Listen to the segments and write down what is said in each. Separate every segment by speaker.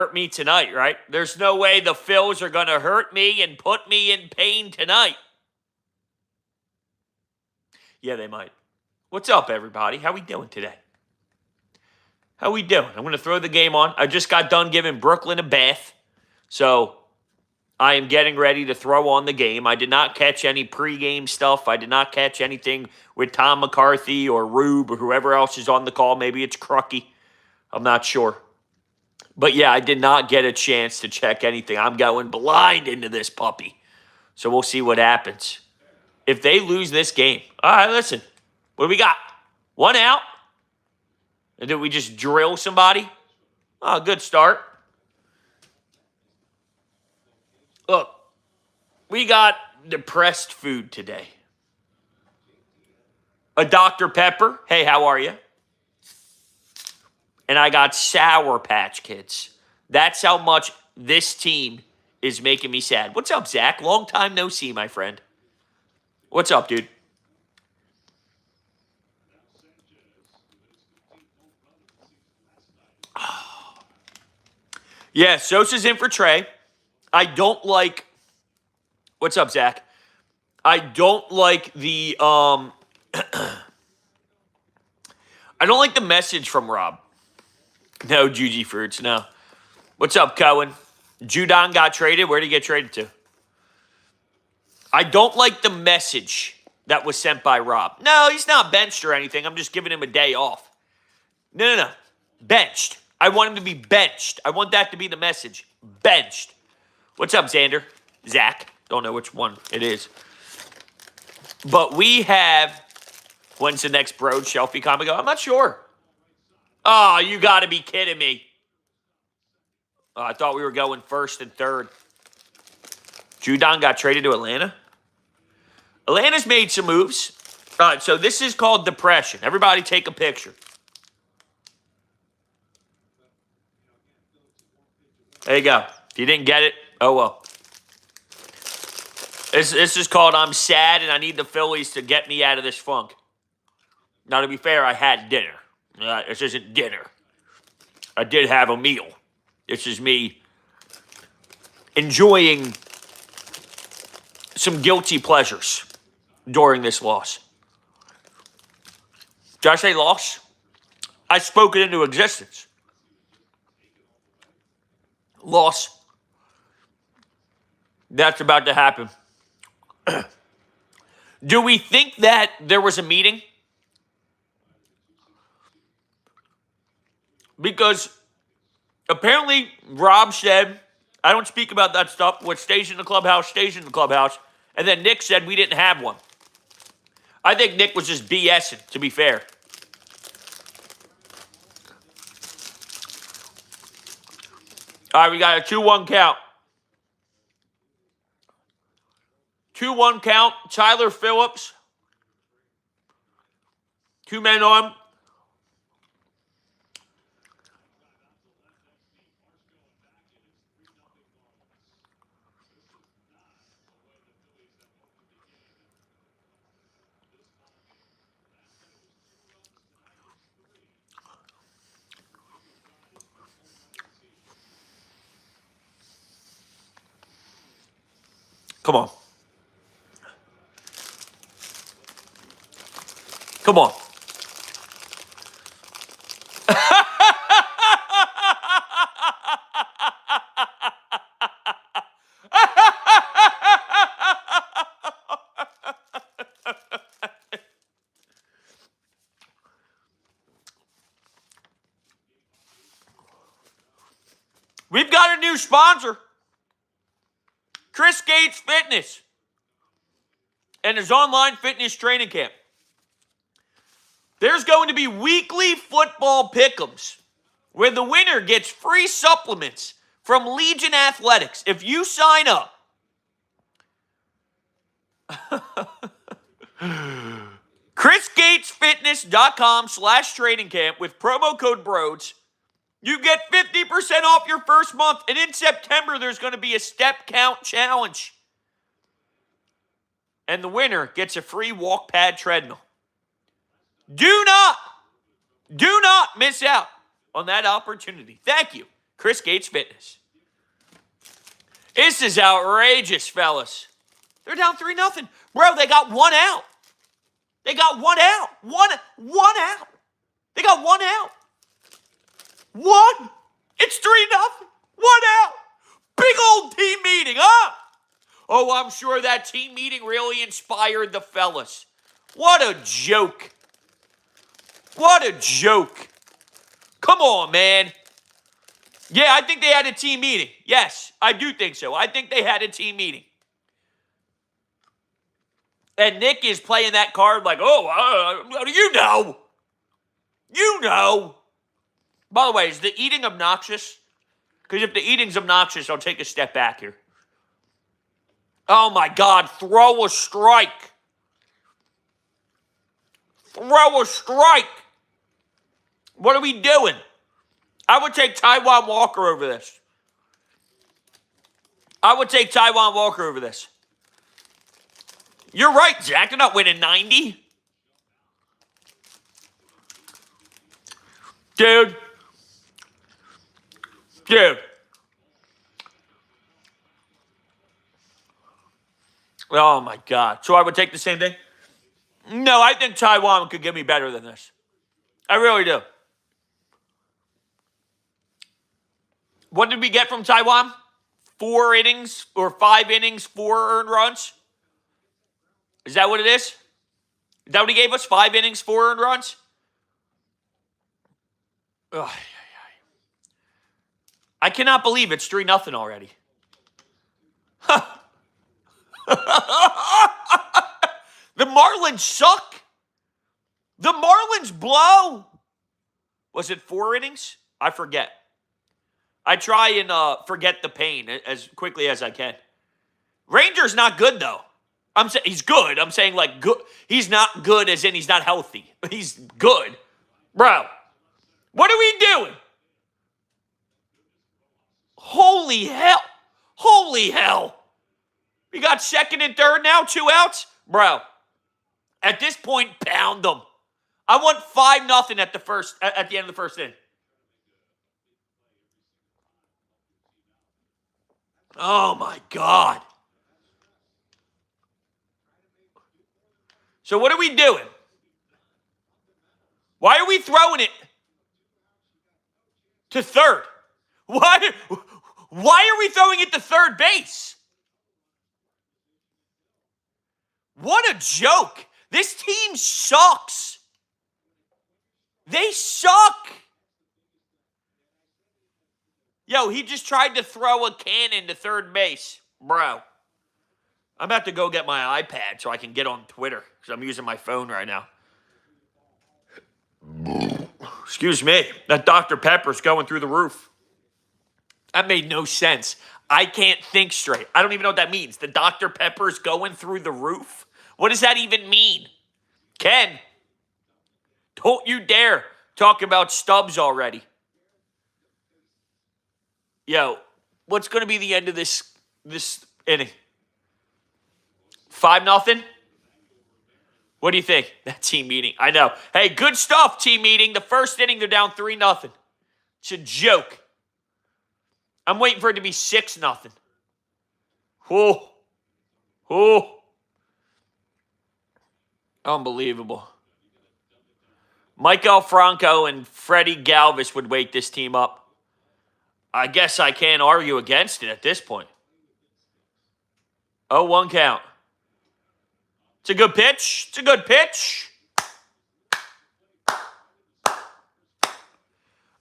Speaker 1: hurt me tonight, right? There's no way the Phils are going to hurt me and put me in pain tonight. Yeah, they might. What's up, everybody? How we doing today? How we doing? I'm going to throw the game on. I just got done giving Brooklyn a bath, so I am getting ready to throw on the game. I did not catch any pregame stuff. I did not catch anything with Tom McCarthy or Rube or whoever else is on the call. Maybe it's Crucky. I'm not sure. But yeah, I did not get a chance to check anything. I'm going blind into this puppy. So we'll see what happens. If they lose this game, all right, listen. What do we got? One out? And did we just drill somebody? Oh, good start. Look, we got depressed food today. A Dr. Pepper. Hey, how are you? And I got Sour Patch Kids. That's how much this team is making me sad. What's up, Zach? Long time no see, my friend. What's up, dude? Yeah, Sosa's in for Trey. I don't like... What's up, Zach? I don't like the... I don't like the message from Rob. No, Juji Fruits, no. What's up, Cohen? Judon got traded. Where did he get traded to? I don't like the message that was sent by Rob. No, he's not benched or anything. I'm just giving him a day off. No. Benched. I want him to be benched. I want that to be the message. Benched. What's up, Xander? Zach. Don't know which one it is. But we have... When's the next Broad Shelfie comic go? I'm not sure. Oh, you got to be kidding me. Oh, I thought we were going first and third. Judon got traded to Atlanta. Atlanta's made some moves. All right, so this is called depression. Everybody take a picture. There you go. If you didn't get it, oh well. This is called I'm sad and I need the Phillies to get me out of this funk. Now, to be fair, I had dinner. This isn't dinner. I did have a meal. This is me enjoying some guilty pleasures during this loss. Did I say loss? I spoke it into existence. Loss. That's about to happen. Do we think that there was a meeting? Because apparently Rob said, I don't speak about that stuff. What stays in the clubhouse stays in the clubhouse. And then Nick said we didn't have one. I think Nick was just BSing, to be fair. All right, we got a 2-1 count. 2-1 count. Tyler Phillips. 2 men on. Come on. Come on. We've got a new sponsor. Chris Gates Fitness and his online fitness training camp. There's going to be weekly football pick'ems where the winner gets free supplements from Legion Athletics if you sign up. ChrisGatesFitness.com/training camp with promo code BROADS. You get 50% off your first month. And in September, there's going to be a step count challenge. And the winner gets a free walk pad treadmill. Do not miss out on that opportunity. Thank you, Chris Gates Fitness. This is outrageous, fellas. They're down 3-0. Bro, they got one out. They got one out. One out. They got one out. One. It's 3-0. One out. Big old team meeting, huh? Oh, I'm sure that team meeting really inspired the fellas. What a joke. What a joke. Come on, man. Yeah, I think they had a team meeting. Yes, I do think so. I think they had a team meeting. And Nick is playing that card like, oh, you know. You know. By the way, is the eating obnoxious? Because if the eating's obnoxious, I'll take a step back here. Oh, my God. Throw a strike. Throw a strike. What are we doing? I would take Taijuan Walker over this. I would take Taijuan Walker over this. You're right, Zach. They're not winning 90. Dude. Oh, my God. So I would take the same thing? No, I think Taijuan could give me better than this. I really do. What did we get from Taijuan? 4 innings or 5 innings, 4 earned runs? Is that what it is? Is that what he gave us? 5 innings, 4 earned runs? Ugh. I cannot believe it's 3-0 already. The Marlins suck. The Marlins blow. Was it 4 innings? I forget. I try and forget the pain as quickly as I can. Ranger's not good, though. I'm saying he's good. I'm saying, like, good. He's not good as in he's not healthy. He's good. Bro, what are we doing? Holy hell. Holy hell. We got second and third now, 2 outs? Bro, at this point, pound them. I want 5-0 at the end of the first inning. Oh, my God. So what are we doing? Why are we throwing it to third? Why are we throwing it to third base? What a joke. This team sucks. They suck. Yo, he just tried to throw a cannon to third base. Bro, I'm about to go get my iPad so I can get on Twitter because I'm using my phone right now. Excuse me. That Dr. Pepper's going through the roof. That made no sense. I can't think straight. I don't even know what that means. The Dr. Pepper's going through the roof? What does that even mean? Ken, don't you dare talk about Stubbs already. Yo, what's going to be the end of this inning? 5-0? What do you think? That team meeting. I know. Hey, good stuff, team meeting. The first inning, they're down 3-0. It's a joke. I'm waiting for it to be 6-0. Oh. Unbelievable. Michael Franco and Freddie Galvis would wake this team up. I guess I can't argue against it at this point. 0-1 count. It's a good pitch. It's a good pitch.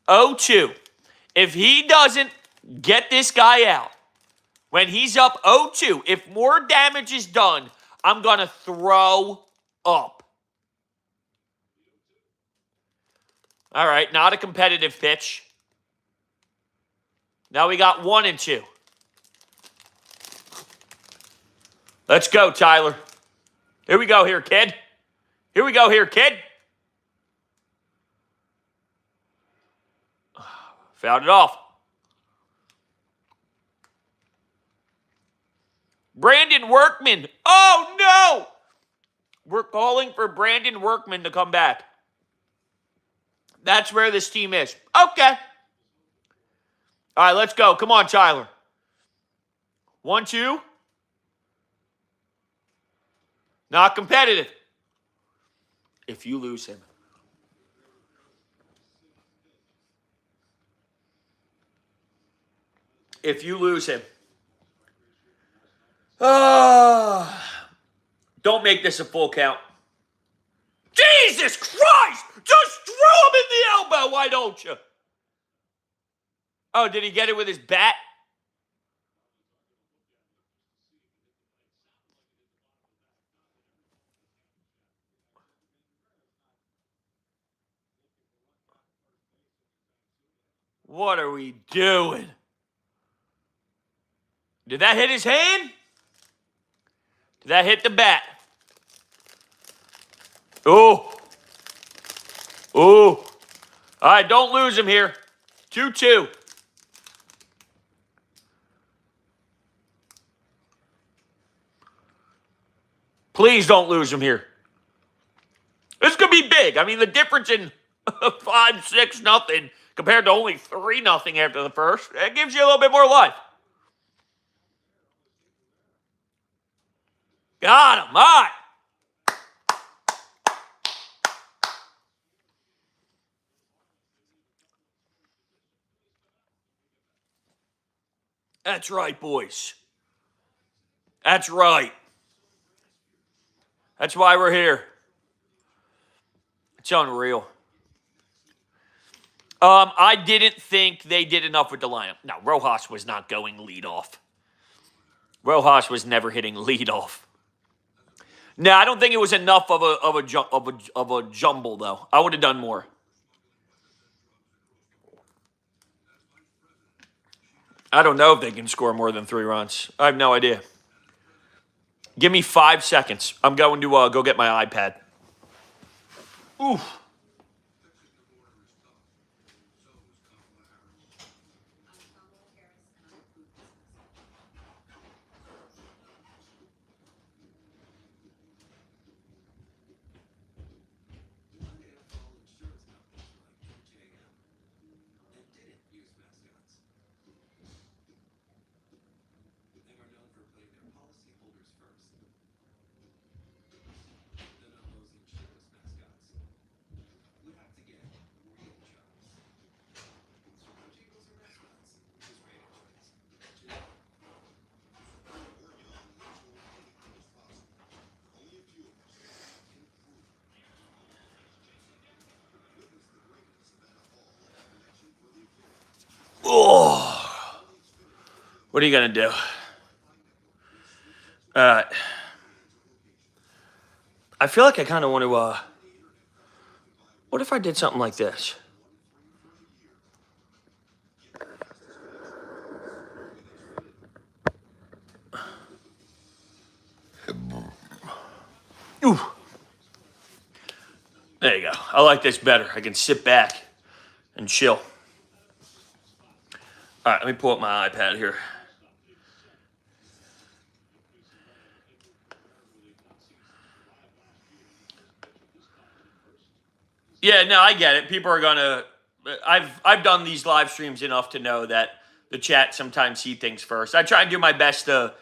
Speaker 1: 0-2. If he doesn't get this guy out, when he's up 0-2, if more damage is done, I'm going to throw up. All right, not a competitive pitch. Now we got 1 and 2. Let's go, Tyler. Here we go here, kid. Here we go here, kid. Fouled it off. Brandon Workman. Oh, no. We're calling for Brandon Workman to come back. That's where this team is. Okay. All right, let's go. Come on, Tyler. 1-2. Not competitive. If you lose him. If you lose him. Don't make this a full count. Jesus Christ! Just throw him in the elbow, why don't you? Oh, did he get it with his bat? What are we doing? Did that hit his hand? Did that hit the bat? Oh. Oh. All right, don't lose him here. 2-2. Please don't lose him here. This could be big. I mean, the difference in 5-6 nothing compared to only 3-0 after the first, that gives you a little bit more life. Got him. All right. That's right, boys. That's right. That's why we're here. It's unreal. I didn't think they did enough with the lineup. No, Rojas was not going lead off. Rojas was never hitting lead off. No, I don't think it was enough of a jumble though. I would have done more. I don't know if they can score more than 3 runs. I have no idea. Give me 5 seconds. I'm going to go get my iPad. Oof. Oh. What are you going to do? All right. I feel like I kind of want to, what if I did something like this? Ooh. There you go. I like this better. I can sit back and chill. All right, let me pull up my iPad here. Yeah, no, I get it. People are gonna. I've done these live streams enough to know that the chat sometimes see things first. I try and do my best to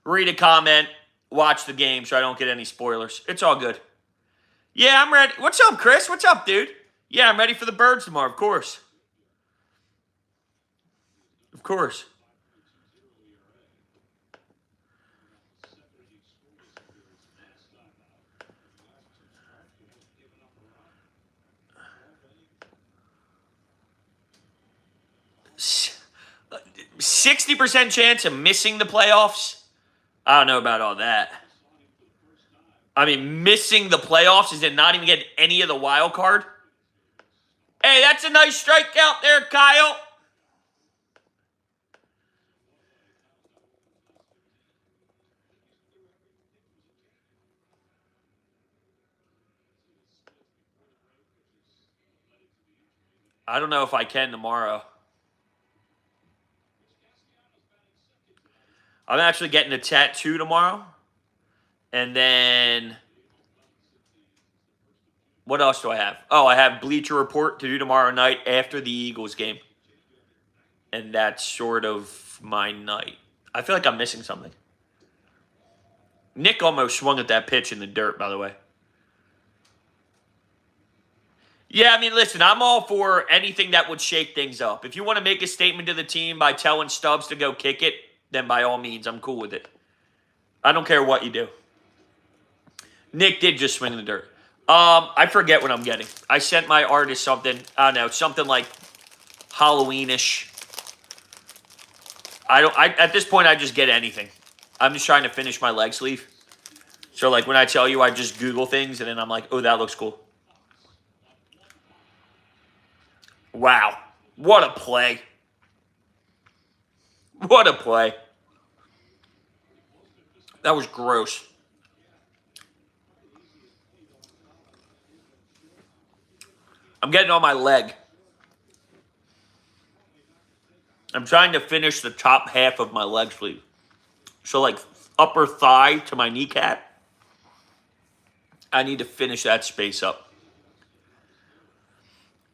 Speaker 1: read a comment, watch the game, so I don't get any spoilers. It's all good. Yeah, I'm ready. What's up, Chris? What's up, dude? Yeah, I'm ready for the birds tomorrow. Of course. Of course. S- 60% chance of missing the playoffs? I don't know about all that. I mean, missing the playoffs is it not even getting any of the wild card? Hey, that's a nice strikeout there, Kyle. I don't know if I can tomorrow. I'm actually getting a tattoo tomorrow. And then what else do I have? Oh, I have Bleacher Report to do tomorrow night after the Eagles game. And that's sort of my night. I feel like I'm missing something. Nick almost swung at that pitch in the dirt, by the way. Yeah, I mean, listen, I'm all for anything that would shake things up. If you want to make a statement to the team by telling Stubbs to go kick it, then by all means, I'm cool with it. I don't care what you do. Nick did just swing in the dirt. I forget what I'm getting. I sent my artist something. I don't know, something like Halloweenish. At this point, I just get anything. I'm just trying to finish my leg sleeve. So, like, when I tell you, I just Google things, and then I'm like, oh, that looks cool. Wow. What a play. What a play. That was gross. I'm getting on my leg. I'm trying to finish the top half of my leg sleeve. So, like, upper thigh to my kneecap. I need to finish that space up.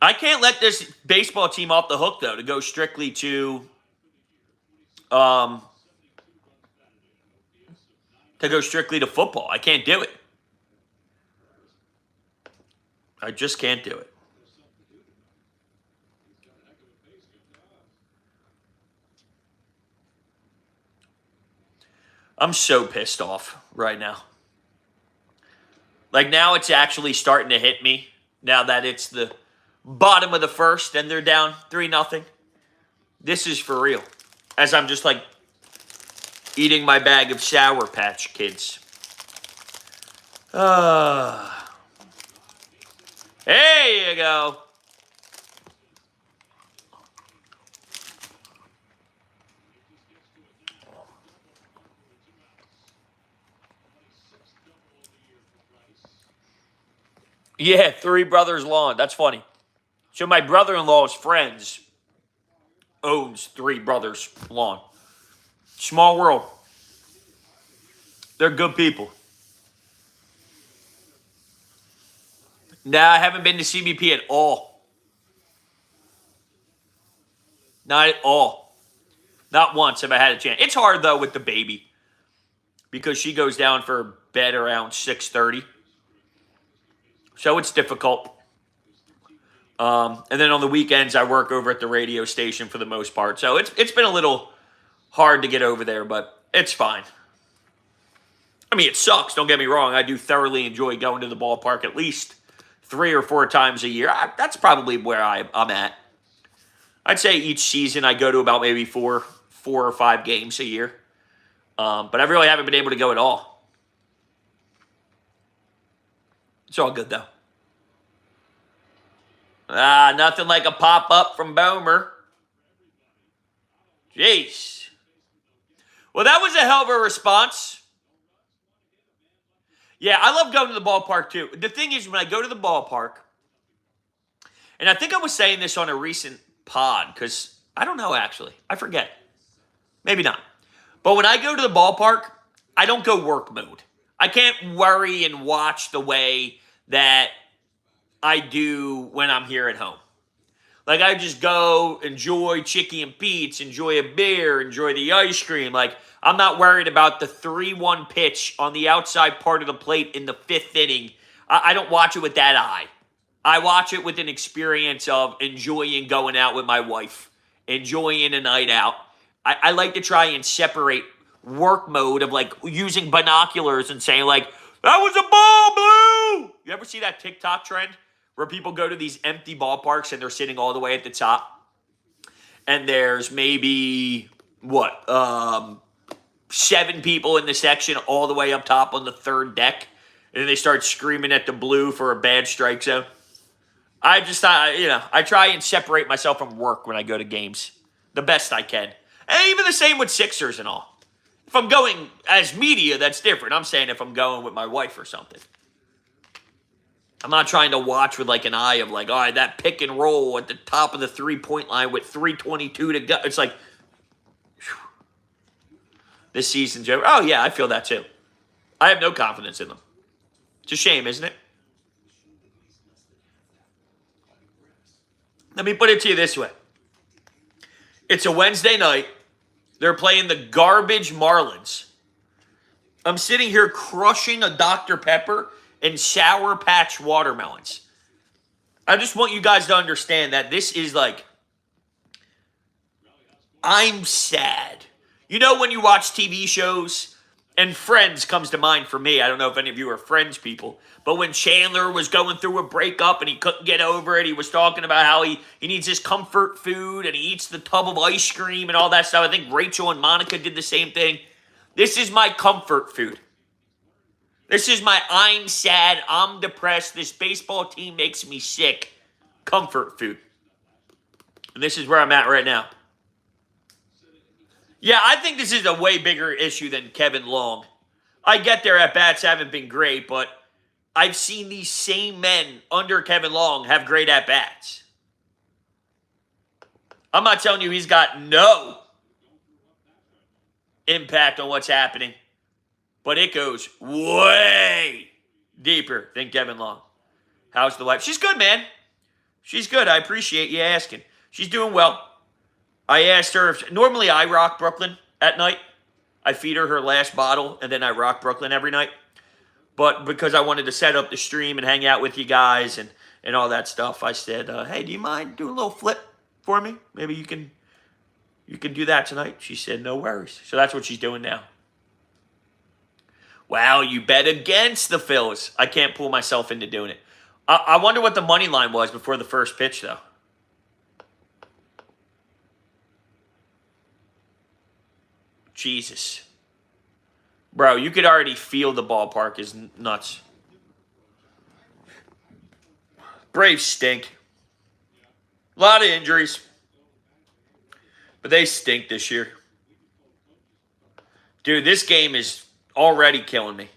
Speaker 1: I can't let this baseball team off the hook, though, to go strictly to football. I can't do it. I just can't do it. I'm so pissed off right now. Like, now it's actually starting to hit me. Now that it's the bottom of the first and they're down 3-0. This is for real. As I'm just, like, eating my bag of Sour Patch Kids. There you go. Yeah, Three Brothers Lawn. That's funny. So my brother-in-law's friends owns Three Brothers Lawn. Small world. They're good people. Nah, I haven't been to CBP at all. Not at all. Not once have I had a chance. It's hard, though, with the baby. Because she goes down for bed around 6:30. So it's difficult. And then on the weekends, I work over at the radio station for the most part. So it's been a little hard to get over there, but it's fine. I mean, it sucks. Don't get me wrong. I do thoroughly enjoy going to the ballpark at least 3 or 4 times a year. That's probably where I'm at. I'd say each season I go to about maybe 4 or 5 games a year. But I really haven't been able to go at all. It's all good, though. Nothing like a pop-up from Bomer. Jeez. Well, that was a hell of a response. Yeah, I love going to the ballpark, too. The thing is, when I go to the ballpark, and I think I was saying this on a recent pod, because I don't know, actually. I forget. Maybe not. But when I go to the ballpark, I don't go work mode. I can't worry and watch the way that I do when I'm here at home. Like, I just go, enjoy Chicky and Pete's, enjoy a beer, enjoy the ice cream. Like, I'm not worried about the 3-1 pitch on the outside part of the plate in the 5th inning. I don't watch it with that eye. I watch it with an experience of enjoying going out with my wife, enjoying a night out. I like to try and separate work mode of, like, using binoculars and saying, like, that was a ball, Blue! You ever see that TikTok trend where people go to these empty ballparks and they're sitting all the way at the top? And there's maybe, 7 people in the section all the way up top on the 3rd deck. And then they start screaming at the Blue for a bad strike zone. I just, I try and separate myself from work when I go to games the best I can. And even the same with Sixers and all. If I'm going as media, that's different. I'm saying if I'm going with my wife or something. I'm not trying to watch with, like, an eye of, like, all right, that pick and roll at the top of the 3-point line with 3:22 to go. It's like, whew, this season's over. Oh, yeah, I feel that too. I have no confidence in them. It's a shame, isn't it? Let me put it to you this way. It's a Wednesday night. They're playing the garbage Marlins. I'm sitting here crushing a Dr. Pepper and Sour Patch watermelons. I just want you guys to understand that this is like, I'm sad. You know when you watch TV shows, and Friends comes to mind for me. I don't know if any of you are Friends people, but when Chandler was going through a breakup and he couldn't get over it, he was talking about how he needs his comfort food and he eats the tub of ice cream and all that stuff. I think Rachel and Monica did the same thing. This is my comfort food. This is my I'm sad, I'm depressed, this baseball team makes me sick comfort food. And this is where I'm at right now. Yeah, I think this is a way bigger issue than Kevin Long. I get their at-bats haven't been great, but I've seen these same men under Kevin Long have great at-bats. I'm not telling you he's got no impact on what's happening, but it goes way deeper than Kevin Long. How's the wife? She's good, man. She's good. I appreciate you asking. She's doing well. I asked her if normally I rock Brooklyn at night. I feed her last bottle, and then I rock Brooklyn every night. But because I wanted to set up the stream and hang out with you guys and all that stuff, I said, hey, do you mind doing a little flip for me? Maybe you can do that tonight. She said, no worries. So that's what she's doing now. Wow, you bet against the Phillies. I can't pull myself into doing it. I wonder what the money line was before the first pitch, though. Jesus. Bro, you could already feel the ballpark is nuts. Braves stink. A lot of injuries. But they stink this year. Dude, this game is already killing me.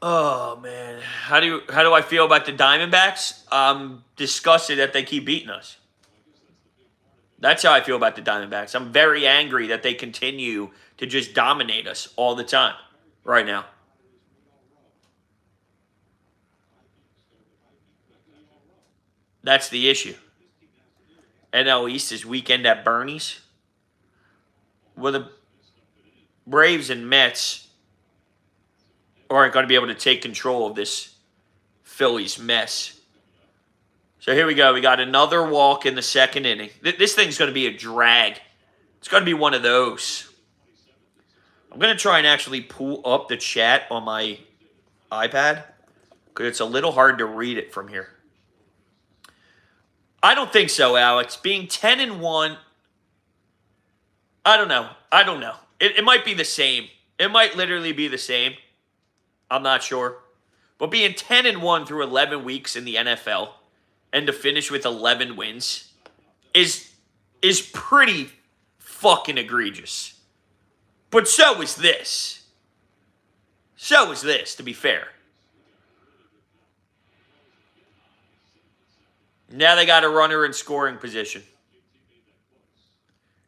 Speaker 1: Oh, man. How do I feel about the Diamondbacks? I'm disgusted that they keep beating us. That's how I feel about the Diamondbacks. I'm very angry that they continue to just dominate us all the time right now. That's the issue. NL East is weekend at Bernie's. Well, the Braves and Mets aren't going to be able to take control of this Phillies mess. So here we go. We got another walk in the second inning. This thing's going to be a drag. It's going to be one of those. I'm going to try and actually pull up the chat on my iPad because it's a little hard to read it from here. I don't think so, Alex. Being 10-1, I don't know. It might be the same. It might literally be the same. I'm not sure. But being 10-1 through 11 weeks in the NFL and to finish with 11 wins is pretty fucking egregious. But so is this. So is this, to be fair. Now they got a runner in scoring position.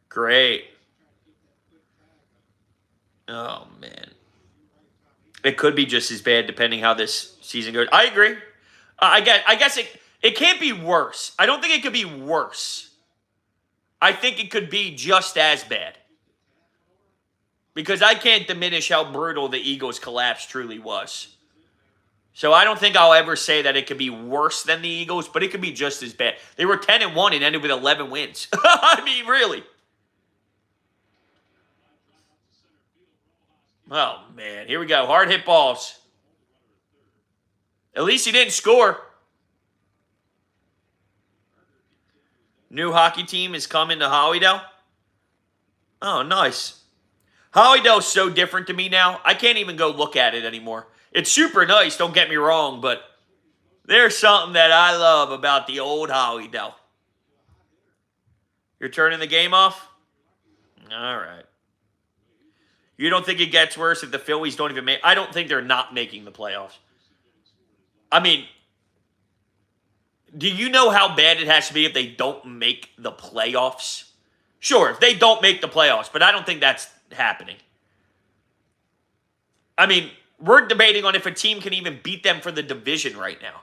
Speaker 1: Great. Oh, man. It could be just as bad depending how this season goes. I agree. I guess it can't be worse. I don't think it could be worse. I think it could be just as bad. Because I can't diminish how brutal the Eagles' collapse truly was. So I don't think I'll ever say that it could be worse than the Eagles, but it could be just as bad. They were 10-1 and ended with 11 wins. I mean, really. Oh, man. Here we go. Hard hit balls. At least he didn't score. New hockey team is coming to Hollydale. Oh, nice. Hollydale's so different to me now. I can't even go look at it anymore. It's super nice, don't get me wrong, but there's something that I love about the old Hollydale. You're turning the game off? All right. You don't think it gets worse if the Phillies don't even make... I don't think they're not making the playoffs. I mean, do you know how bad it has to be if they don't make the playoffs Sure, if they don't make the playoffs, but I don't think that's happening. I mean, we're debating on if a team can even beat them for the division right now.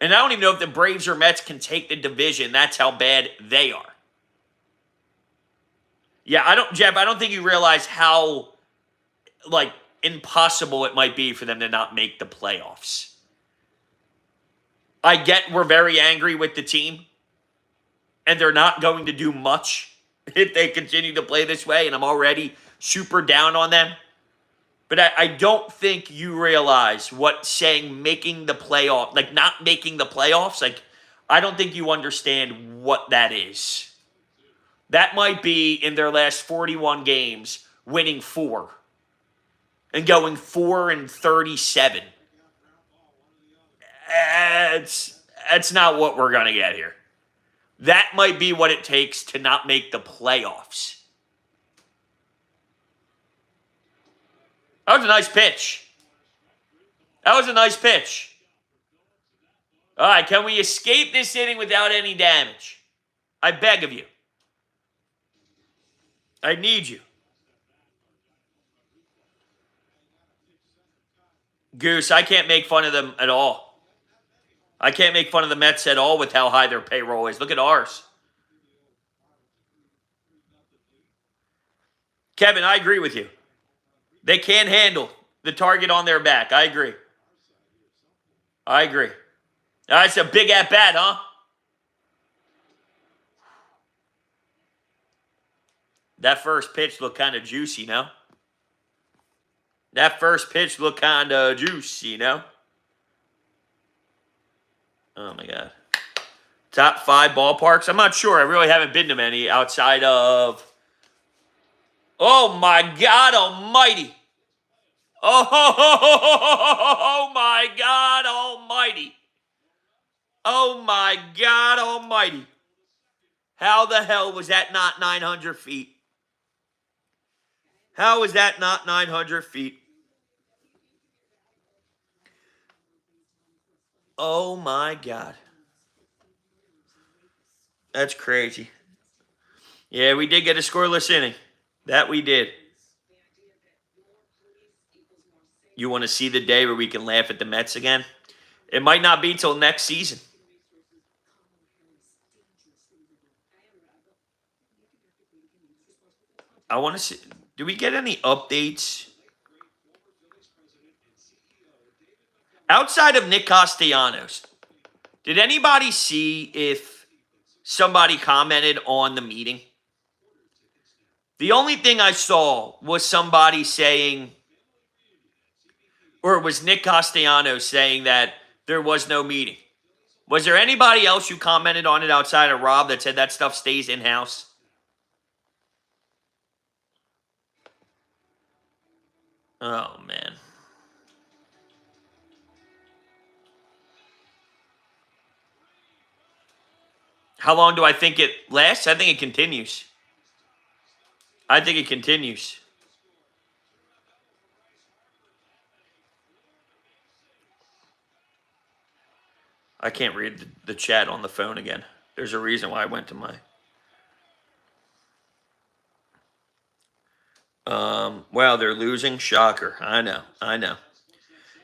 Speaker 1: And I don't even know if the Braves or Mets can take the division. That's how bad they are. Yeah, Jeff, I don't think you realize how, impossible it might be for them to not make the playoffs. I get we're very angry with the team, and they're not going to do much if they continue to play this way, and I'm already super down on them. But I don't think you realize what saying making the playoff, not making the playoffs, I don't think you understand what that is. That might be in their last 41 games, winning 4 and going 4-37. That's not what we're going to get here. That might be what it takes to not make the playoffs. That was a nice pitch. That was a nice pitch. All right, can we escape this inning without any damage? I beg of you. I need you. Goose, I can't make fun of them at all. I can't make fun of the Mets at all with how high their payroll is. Look at ours. Kevin, I agree with you. They can't handle the target on their back. I agree. That's a big at-bat, huh? That first pitch looked kind of juicy, no? Oh, my God. Top 5 ballparks? I'm not sure. I really haven't been to many outside of... Oh, my God almighty. Oh, my God almighty. Oh, my God almighty. How the hell was that not 900 feet? How was that not 900 feet? Oh, my God. That's crazy. Yeah, we did get a scoreless inning. That we did. You want to see the day where we can laugh at the Mets again? It might not be till next season. I want to see. Do we get any updates? Outside of Nick Castellanos, did anybody see if somebody commented on the meeting? The only thing I saw was somebody saying, or it was Nick Castellanos saying that there was no meeting. Was there anybody else who commented on it outside of Rob that said that stuff stays in-house? Oh, man. How long do I think it lasts? I think it continues. I can't read the chat on the phone again. There's a reason why I went to my... Well, they're losing. Shocker. I know.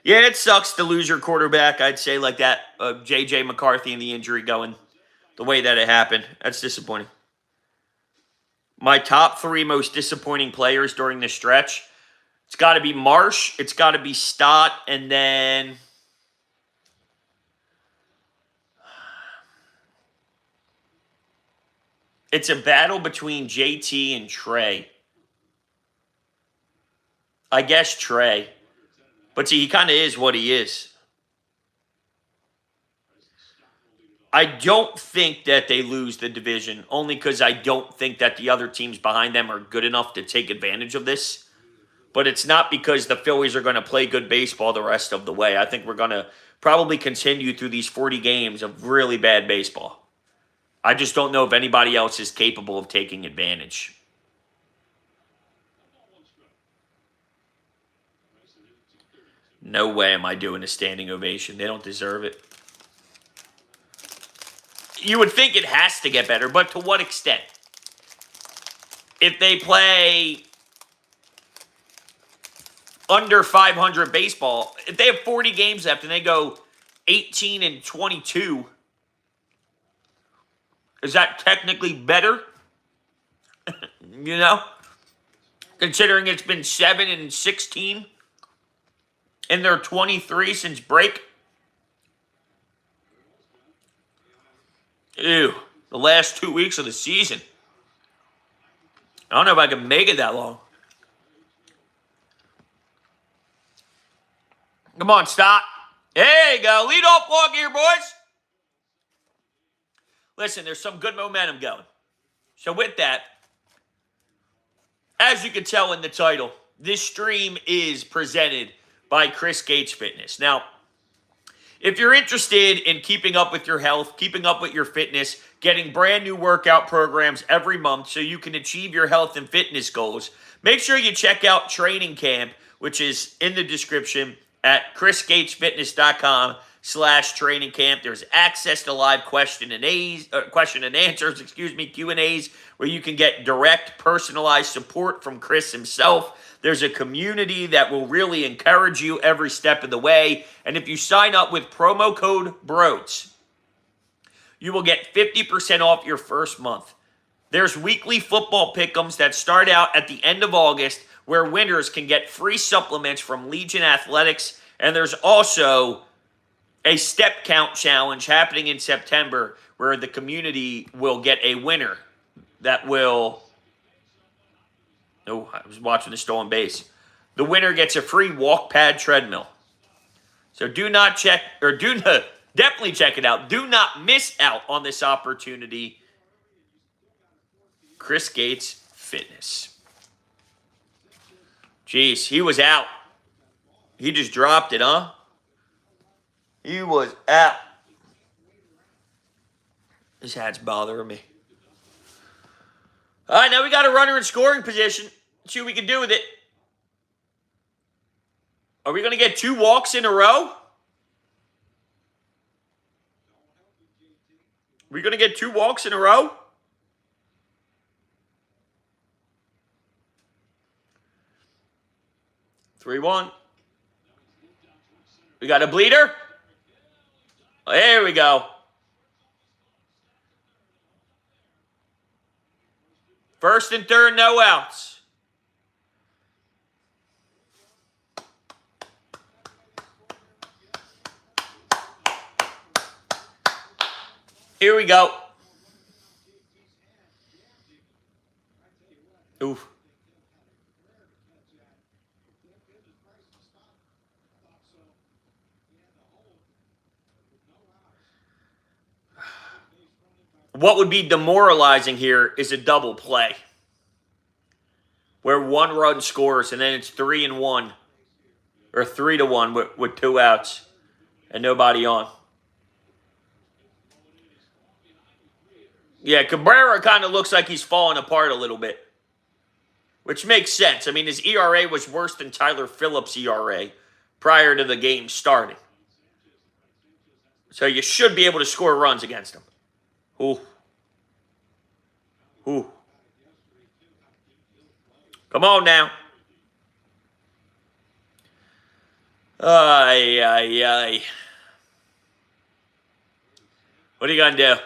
Speaker 1: Yeah, it sucks to lose your quarterback. I'd say like that. J.J. McCarthy and the injury going the way that it happened. That's disappointing. My top 3 most disappointing players during this stretch. It's got to be Marsh. It's got to be Stott. And then... It's a battle between JT and Trey. I guess Trey. But see, he kind of is what he is. I don't think that they lose the division, only because I don't think that the other teams behind them are good enough to take advantage of this. But it's not because the Phillies are going to play good baseball the rest of the way. I think we're going to probably continue through these 40 games of really bad baseball. I just don't know if anybody else is capable of taking advantage. No way am I doing a standing ovation. They don't deserve it. You would think it has to get better, but to what extent? If they play under 500 baseball, if they have 40 games left and they go 18-22, is that technically better? You know? Considering it's been 7-16 and they're 23 since break. Ew. The last 2 weeks of the season. I don't know if I can make it that long. Come on, stop. There you go. Lead off walk here, boys. Listen, there's some good momentum going. So with that, as you can tell in the title, this stream is presented by Chris Gates Fitness. Now, if you're interested in keeping up with your health, keeping up with your fitness, getting brand new workout programs every month so you can achieve your health and fitness goals, make sure you check out Training Camp, which is in the description at chrisgatesfitness.com/training camp. There's access to live question and answers, Q&As, where you can get direct personalized support from Chris himself. There's a community that will really encourage you every step of the way. And if you sign up with promo code BROADS, you will get 50% off your first month. There's weekly football pick'ems that start out at the end of August, where winners can get free supplements from Legion Athletics. And there's also a step count challenge happening in September, where the community will get a winner that will... Oh, I was watching the stolen base. The winner gets a free walk pad treadmill. So definitely check it out. Do not miss out on this opportunity. Chris Gates Fitness. Jeez, he was out. He just dropped it, huh? He was out. This hat's bothering me. All right, now we got a runner in scoring position. Let's see what we can do with it. Are we going to get 2 walks in a row? We're going to get 2 walks in a row? Three, 1. We got a bleeder. There we go. First and third, no outs. Here we go. Oof. What would be demoralizing here is a double play, where 1 run scores and then it's 3-1 or 3-1 with 2 outs and nobody on. Yeah, Cabrera kind of looks like he's falling apart a little bit, which makes sense. I mean, his ERA was worse than Tyler Phillips' ERA prior to the game starting. So you should be able to score runs against him. Ooh. Ooh. Come on now. Ay, ay, ay. What are you going to do?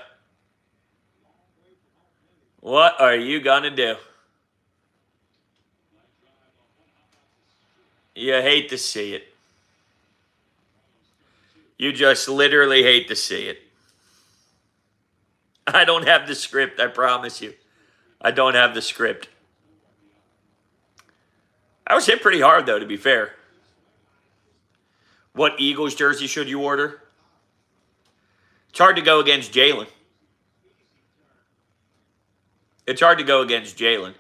Speaker 1: What are you going to do? You hate to see it. You just literally hate to see it. I don't have the script, I promise you. I don't have the script. I was hit pretty hard, though, to be fair. What Eagles jersey should you order? It's hard to go against Jalen. It's hard to go against Jalen.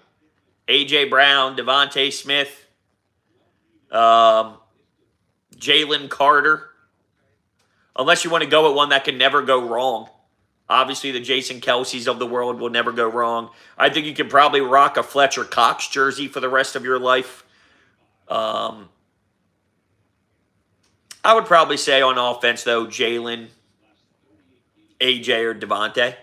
Speaker 1: A.J. Brown, Devontae Smith, Jalen Carter. Unless you want to go with one that can never go wrong. Obviously, the Jason Kelce's of the world will never go wrong. I think you can probably rock a Fletcher Cox jersey for the rest of your life. I would probably say on offense, though, Jalen. AJ or Devontae.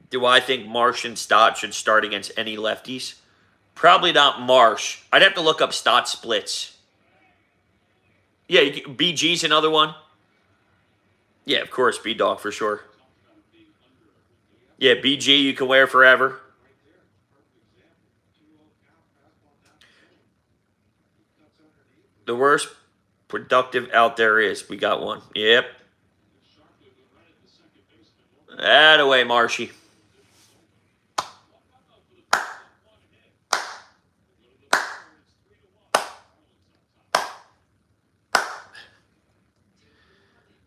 Speaker 1: Do I think Marsh and Stott should start against any lefties? Probably not Marsh. I'd have to look up Stott splits. Yeah, BG's another one. Yeah, of course, B-Dog for sure. Yeah, BG you can wear forever. The worst productive out there is. We got one. Yep. Attaway, Marshy.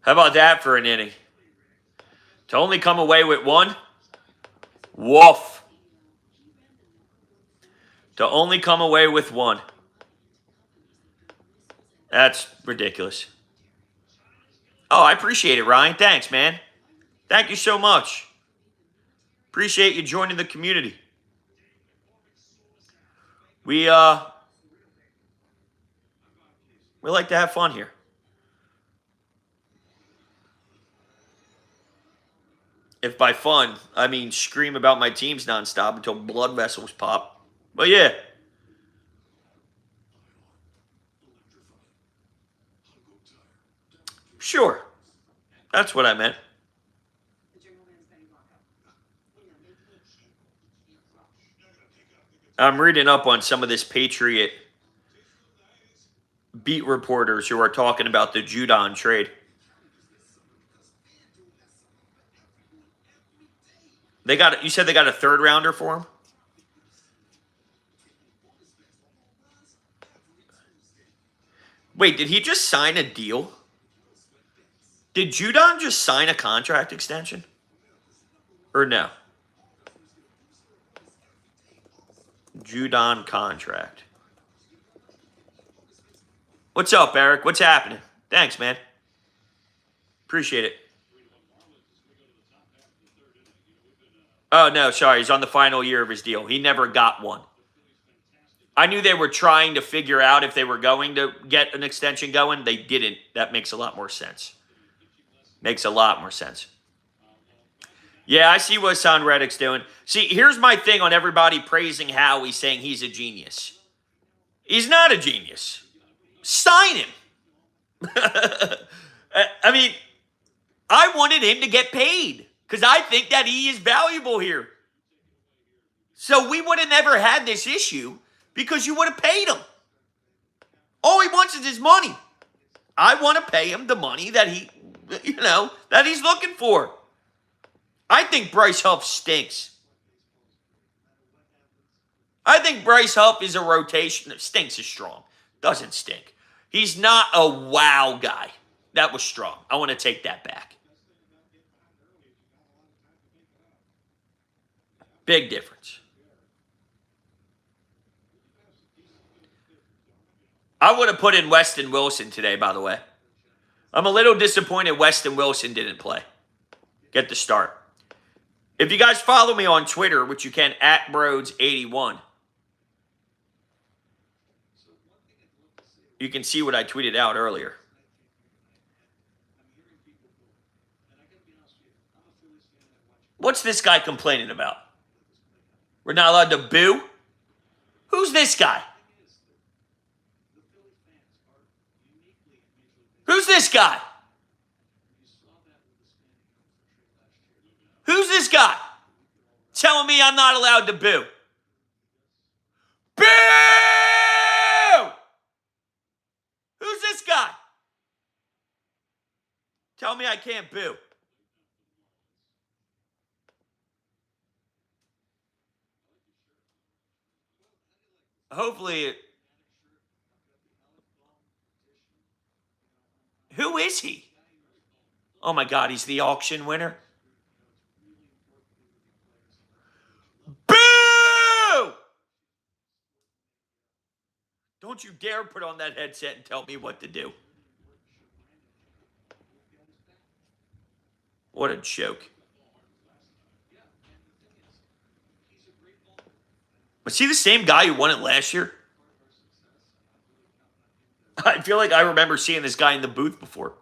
Speaker 1: How about that for an inning? To only come away with one? Woof. To only come away with one. That's ridiculous. Oh, I appreciate it, Ryan. Thanks, man. Thank you so much. Appreciate you joining the community. We like to have fun here. If by fun, I mean scream about my teams nonstop until blood vessels pop. But yeah. Sure. That's what I meant. I'm reading up on some of this Patriot beat reporters who are talking about the Judon trade. You said they got a third rounder for him? Wait, did he just sign a deal? Did Judon just sign a contract extension? Or no? Judon contract. What's up, Eric? What's happening? Thanks, man. Appreciate it. Oh, no, sorry. He's on the final year of his deal. He never got one. I knew they were trying to figure out if they were going to get an extension going. They didn't. That makes a lot more sense. Makes a lot more sense. Yeah, I see what Son Reddick's doing. See, here's my thing on everybody praising Howie, saying he's a genius. He's not a genius. Sign him. I mean, I wanted him to get paid because I think that he is valuable here. So we would have never had this issue because you would have paid him. All he wants is his money. I want to pay him the money that that he's looking for. I think Bryce Huff stinks. I think Bryce Huff is a rotation. Stinks is strong. Doesn't stink. He's not a wow guy. That was strong. I want to take that back. Big difference. I would have put in Weston Wilson today, by the way. I'm a little disappointed Weston Wilson didn't play. Get the start. If you guys follow me on Twitter, which you can, @Broads81, you can see what I tweeted out earlier. What's this guy complaining about? We're not allowed to boo? Who's this guy? Who's this guy? Who's this guy? Telling me I'm not allowed to boo. Boo! Who's this guy? Tell me I can't boo. Hopefully. Who is he? Oh my God, he's the auction winner. Boo! Don't you dare put on that headset and tell me what to do. What a joke. Was he the same guy who won it last year? I feel like I remember seeing this guy in the booth before.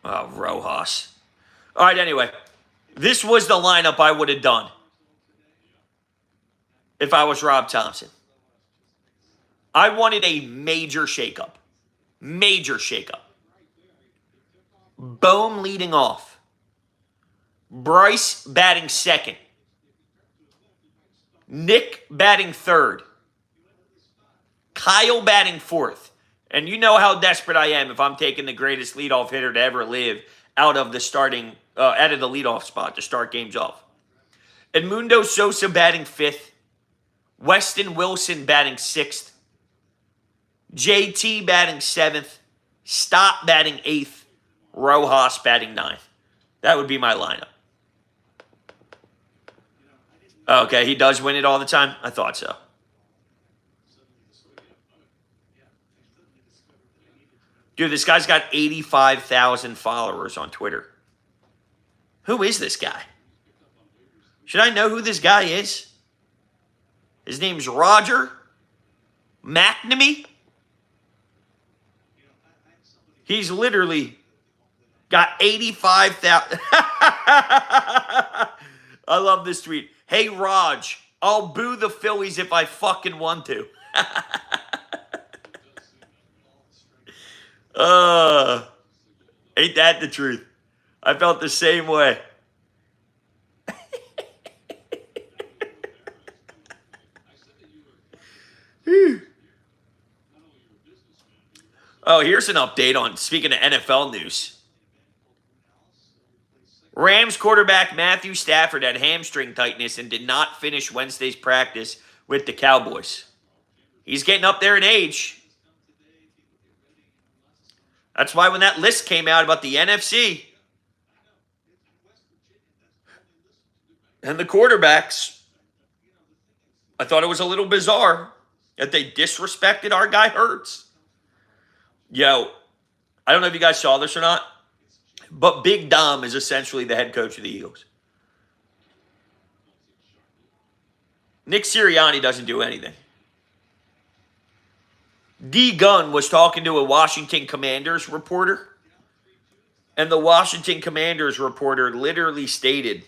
Speaker 1: Oh, Rojas. All right, anyway. This was the lineup I would have done if I was Rob Thompson. I wanted a major shakeup. Major shakeup. Bohm leading off. Bryce batting second. Nick batting third. Kyle batting fourth. And you know how desperate I am if I'm taking the greatest leadoff hitter to ever live out of the leadoff spot to start games off. Edmundo Sosa batting fifth. Weston Wilson batting sixth. JT batting seventh. Stott batting eighth. Rojas batting ninth. That would be my lineup. Okay, he does win it all the time? I thought so. Dude, this guy's got 85,000 followers on Twitter. Who is this guy? Should I know who this guy is? His name's Roger McNamee. He's literally got 85,000. I love this tweet. Hey, Raj, I'll boo the Phillies if I fucking want to. Ain't that the truth? I felt the same way. Oh, here's an update on, speaking of NFL news. Rams quarterback Matthew Stafford had hamstring tightness and did not finish Wednesday's practice with the Cowboys. He's getting up there in age. That's why when that list came out about the NFC and the quarterbacks, I thought it was a little bizarre that they disrespected our guy Hurts. Yo, I don't know if you guys saw this or not, but Big Dom is essentially the head coach of the Eagles. Nick Sirianni doesn't do anything. D. Gunn was talking to a Washington Commanders reporter, and the Washington Commanders reporter literally stated,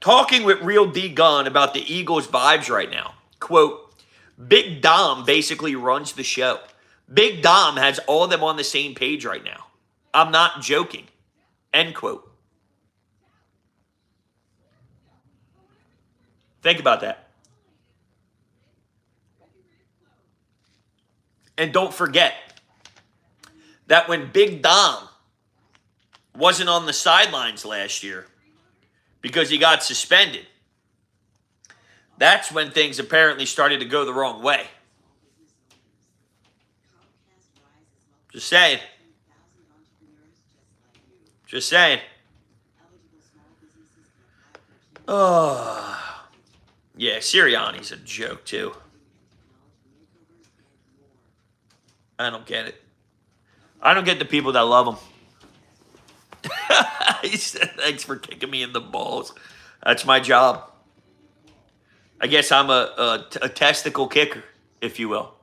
Speaker 1: talking with real D. Gunn about the Eagles' vibes right now, quote, Big Dom basically runs the show. Big Dom has all of them on the same page right now. I'm not joking. End quote. Think about that. And don't forget that when Big Dom wasn't on the sidelines last year because he got suspended, that's when things apparently started to go the wrong way. Just saying. Just saying. Oh. Yeah, Sirianni's a joke, too. I don't get it. I don't get the people that love him. He said, thanks for kicking me in the balls. That's my job. I guess I'm a testicle kicker, if you will.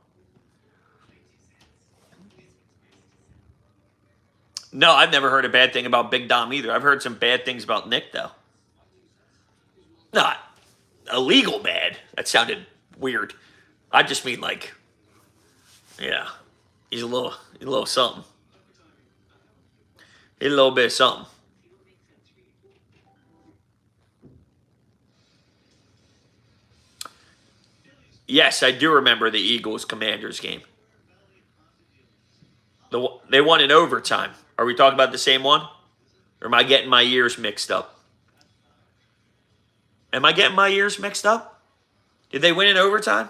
Speaker 1: No, I've never heard a bad thing about Big Dom either. I've heard some bad things about Nick, though. Not illegal bad. That sounded weird. I just mean like, yeah, he's a little something. He's a little bit of something. Yes, I do remember the Eagles-Commanders game. They won in overtime. Are we talking about the same one? Or am I getting my years mixed up? Am I getting my years mixed up? Did they win in overtime?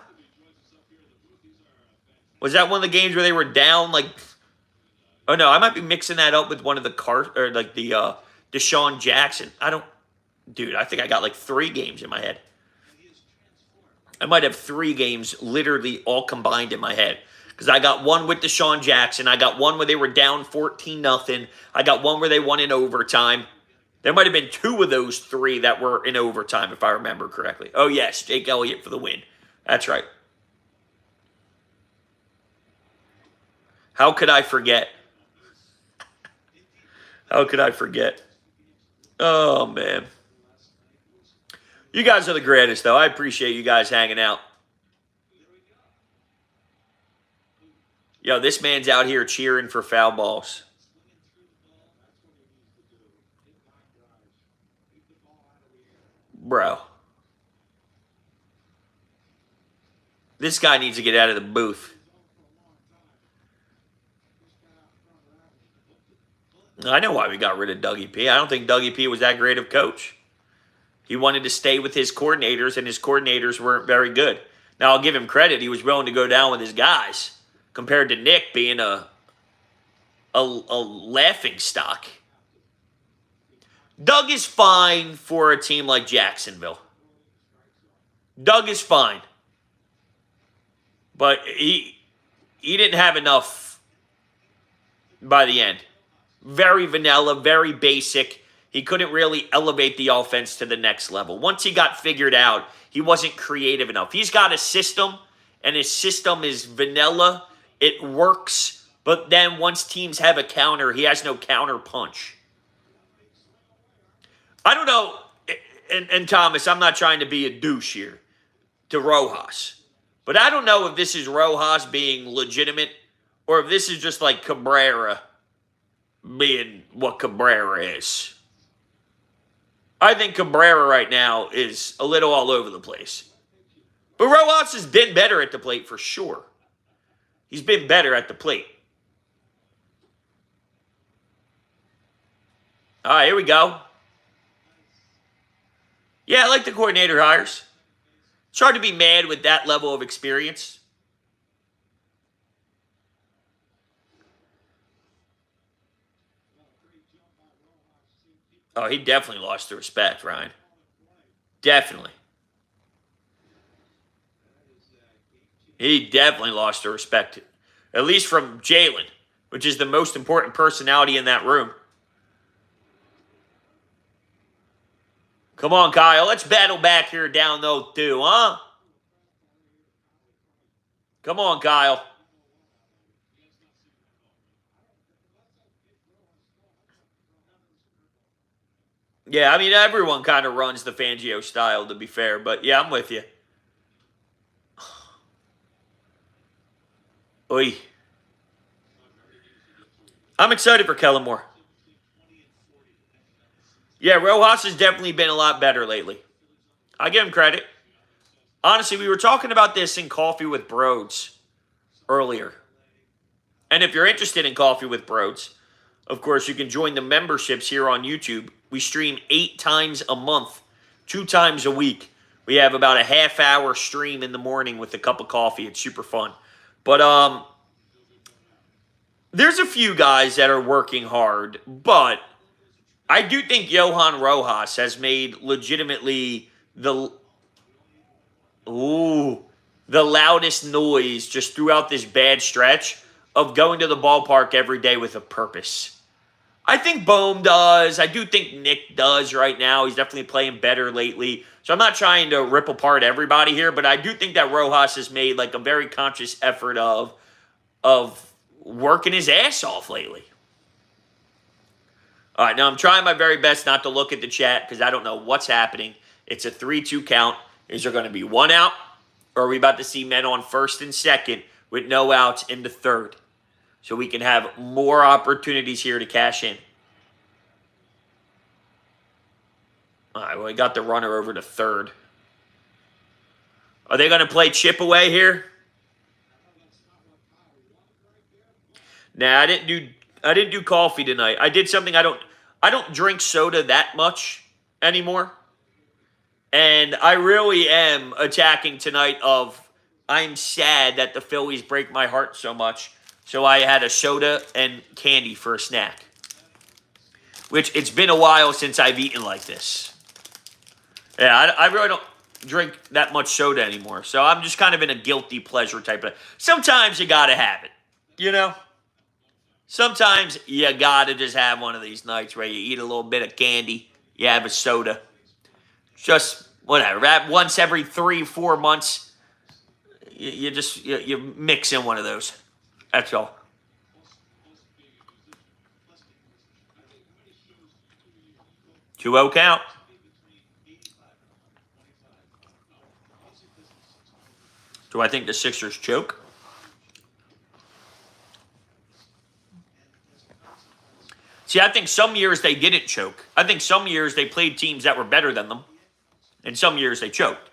Speaker 1: Was that one of the games where they were down like... Oh, no, I might be mixing that up with one of the Deshaun Jackson. Dude, I think I got like 3 games in my head. I might have 3 games literally all combined in my head. Because I got one with Deshaun Jackson. I got one where they were down 14-0. I got one where they won in overtime. There might have been 2 of those 3 that were in overtime, if I remember correctly. Oh, yes, Jake Elliott for the win. That's right. How could I forget? How could I forget? Oh, man. You guys are the greatest, though. I appreciate you guys hanging out. Yo, this man's out here cheering for foul balls. Bro. This guy needs to get out of the booth. I know why we got rid of Dougie P. I don't think Dougie P was that great of coach. He wanted to stay with his coordinators, and his coordinators weren't very good. Now, I'll give him credit. He was willing to go down with his guys compared to Nick being a laughing stock. Doug is fine for a team like Jacksonville. Doug is fine. But he didn't have enough by the end. Very vanilla, very basic. He couldn't really elevate the offense to the next level. Once he got figured out, he wasn't creative enough. He's got a system, and his system is vanilla. It works, but then once teams have a counter, he has no counter punch. I don't know, and Thomas, I'm not trying to be a douche here to Rojas, but I don't know if this is Rojas being legitimate or if this is just like Cabrera being what Cabrera is. I think Cabrera right now is a little all over the place. But Rojas has been better at the plate for sure. He's been better at the plate. All right, here we go. Yeah, I like the coordinator hires. It's hard to be mad with that level of experience. Oh, he definitely lost the respect, Ryan. Definitely. He definitely lost the respect. At least from Jalen, which is the most important personality in that room. Come on, Kyle. Let's battle back here down 0-2, huh? Come on, Kyle. Yeah, I mean, everyone kind of runs the Fangio style, to be fair. But, yeah, I'm with you. Oy. I'm excited for Kellen Moore. Yeah, Rojas has definitely been a lot better lately. I give him credit. Honestly, we were talking about this in Coffee with Broads earlier. And if you're interested in Coffee with Broads, of course, you can join the memberships here on YouTube. We stream 8 times a month, 2 times a week. We have about a half-hour stream in the morning with a cup of coffee. It's super fun. But there's a few guys that are working hard, but I do think Johan Rojas has made legitimately the loudest noise just throughout this bad stretch of going to the ballpark every day with a purpose. I think Bohm does. I do think Nick does right now. He's definitely playing better lately. So I'm not trying to rip apart everybody here, but I do think that Rojas has made like a very conscious effort of working his ass off lately. All right, now I'm trying my very best not to look at the chat because I don't know what's happening. It's a 3-2 count. Is there going to be 1 out, or are we about to see men on first and second with no outs in the third? So we can have more opportunities here to cash in. All right, well, we got the runner over to third. Are they going to play chip away here? Nah, I didn't do coffee tonight. I did something I don't drink soda that much anymore. And I really am attacking tonight of I'm sad that the Phillies break my heart so much. So I had a soda and candy for a snack. Which it's been a while since I've eaten like this. Yeah, I really don't drink that much soda anymore. So I'm just kind of in a guilty pleasure type of... Sometimes you gotta have it, you know? Sometimes you gotta just have one of these nights where you eat a little bit of candy, you have a soda. Just whatever. Once every 3, 4 months, you mix in one of those. That's all. 2-0 count. Do I think the Sixers choke? See, I think some years they didn't choke. I think some years they played teams that were better than them, and some years they choked.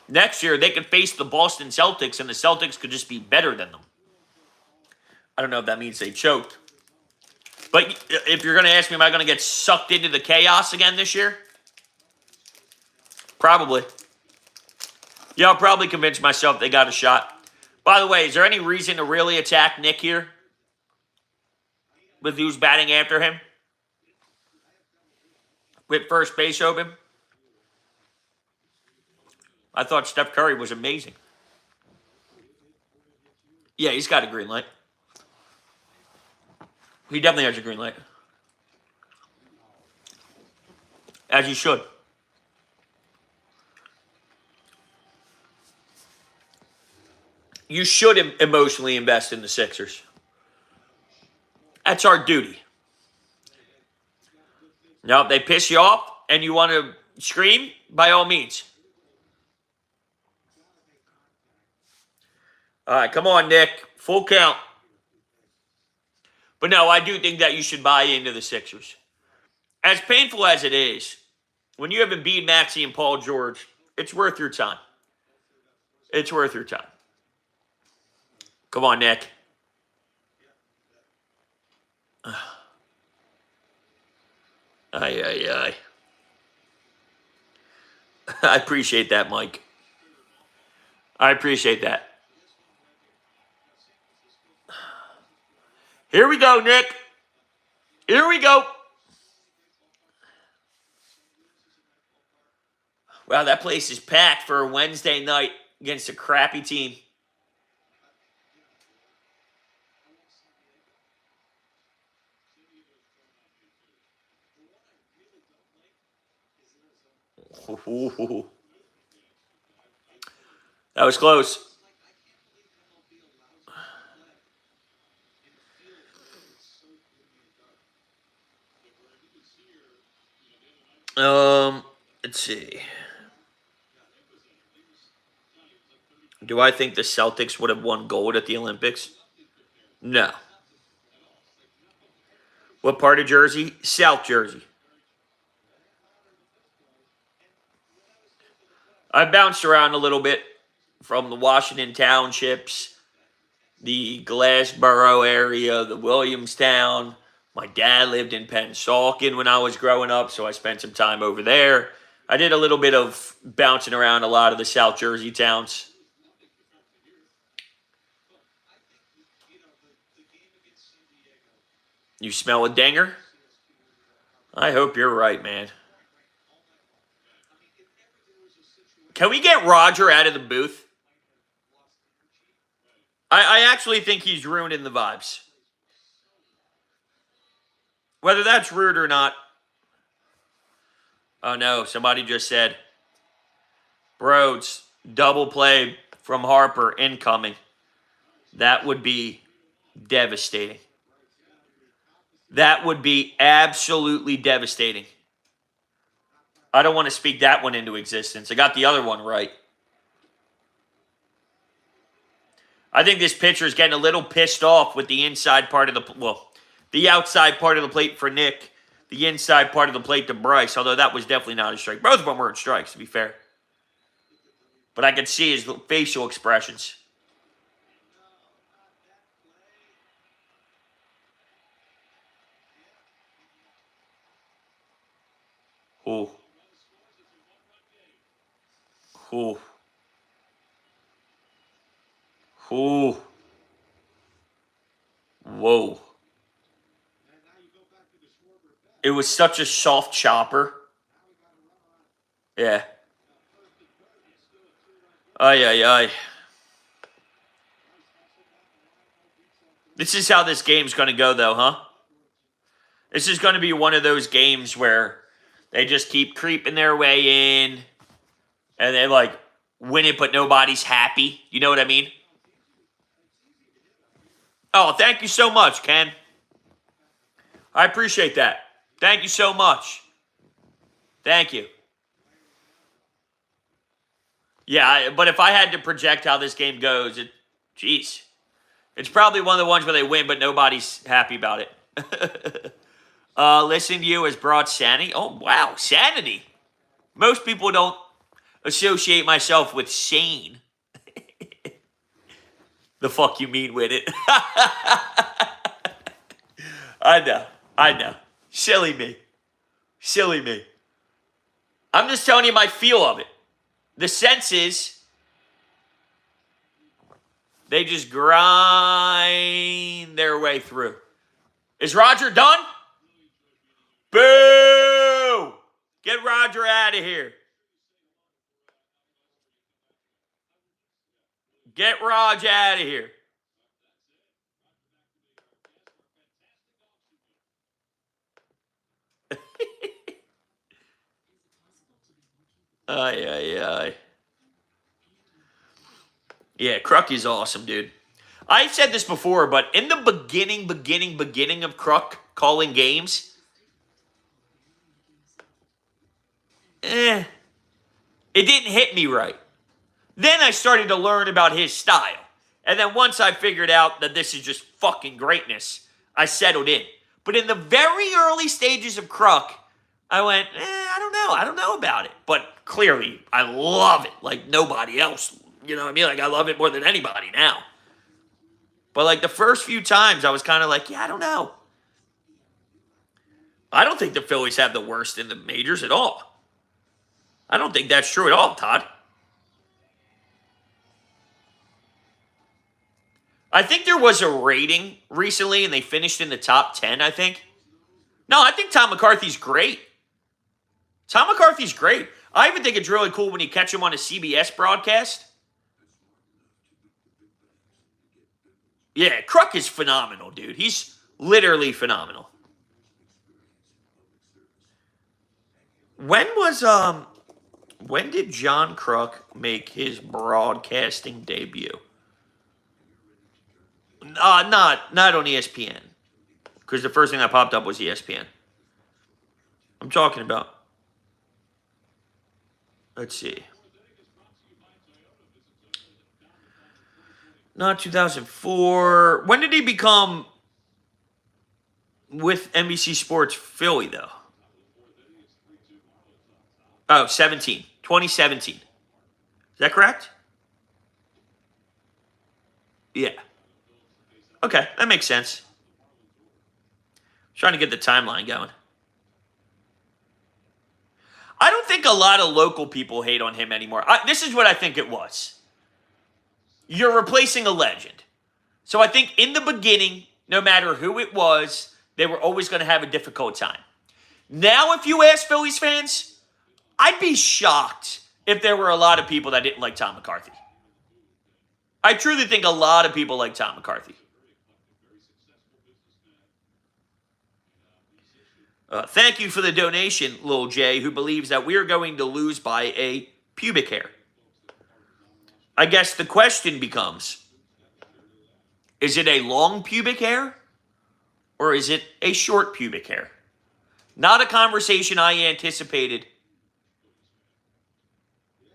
Speaker 1: Next year, they could face the Boston Celtics, and the Celtics could just be better than them. I don't know if that means they choked. But if you're going to ask me, am I going to get sucked into the chaos again this year? Probably. Yeah, I'll probably convince myself they got a shot. By the way, is there any reason to really attack Nick here? With who's batting after him? With first base open? I thought Steph Curry was amazing. Yeah, he's got a green light. He definitely has a green light. As he should. You should emotionally invest in the Sixers. That's our duty. Now, if they piss you off and you want to scream, by all means. All right, come on, Nick. Full count. But no, I do think that you should buy into the Sixers. As painful as it is, when you have Embiid, Maxey, and Paul George, it's worth your time. It's worth your time. Come on, Nick. Ay, ay, ay. I appreciate that, Mike. I appreciate that. Here we go, Nick. Here we go. Wow, that place is packed for a Wednesday night against a crappy team. That was close. Let's see. Do I think the Celtics would have won gold at the Olympics? No. What part of Jersey? South Jersey. I bounced around a little bit from the Washington Townships, the Glassboro area, the Williamstown. My dad lived in Pennsauken when I was growing up, so I spent some time over there. I did a little bit of bouncing around a lot of the South Jersey towns. You smell a dinger? I hope you're right, man. Can we get Roger out of the booth? I actually think he's ruining the vibes. Whether that's rude or not. Oh no, somebody just said, Broads, double play from Harper incoming. That would be devastating. That would be absolutely devastating. I don't want to speak that one into existence. I got the other one right. I think this pitcher is getting a little pissed off with the inside part of the outside part of the plate for Nick, the inside part of the plate to Bryce, although that was definitely not a strike. Both of them weren't strikes, to be fair. But I could see his facial expressions. Ooh. Ooh. Ooh. Whoa. It was such a soft chopper. Yeah. Ay, ay, ay. This is how this game's going to go, though, huh? This is going to be one of those games where they just keep creeping their way in, and they, like, win it, but nobody's happy. You know what I mean? Oh, thank you so much, Ken. I appreciate that. Thank you so much. Thank you. Yeah, but if I had to project how this game goes, geez. It's probably one of the ones where they win, but nobody's happy about it. Listening to you has brought sanity. Oh, wow, sanity. Most people don't associate myself with sane. The fuck you mean with it? I know. Silly me. I'm just telling you my feel of it. The senses, they just grind their way through. Is Roger done? Boo! Get Roger out of here. Get Raj out of here. Ay. Yeah, Kruk is awesome, dude. I've said this before, but in the beginning of Kruk calling games, it didn't hit me right. Then I started to learn about his style. And then once I figured out that this is just fucking greatness, I settled in. But in the very early stages of Kruk, I went, I don't know about it. But clearly, I love it like nobody else. You know what I mean? Like, I love it more than anybody now. But, like, the first few times, I was kind of like, yeah, I don't know. I don't think the Phillies have the worst in the majors at all. I don't think that's true at all, Todd. I think there was a rating recently, and they finished in the top 10, I think. No, I think Tom McCarthy's great. Tom McCarthy's great. I even think it's really cool when you catch him on a CBS broadcast. Yeah, Kruk is phenomenal, dude. He's literally phenomenal. When did John Kruk make his broadcasting debut? Not on ESPN. Because the first thing that popped up was ESPN. I'm talking about, let's see. Not 2004. When did he become with NBC Sports Philly, though? Oh, 2017. Is that correct? Yeah. Okay, that makes sense. Trying to get the timeline going. I don't think a lot of local people hate on him anymore. This is what I think it was. You're replacing a legend. So I think in the beginning, no matter who it was, they were always going to have a difficult time. Now, if you ask Phillies fans, I'd be shocked if there were a lot of people that didn't like Tom McCarthy. I truly think a lot of people like Tom McCarthy. Thank you for the donation, Lil J, who believes that we're going to lose by a pubic hair. I guess the question becomes, is it a long pubic hair or is it a short pubic hair? Not a conversation I anticipated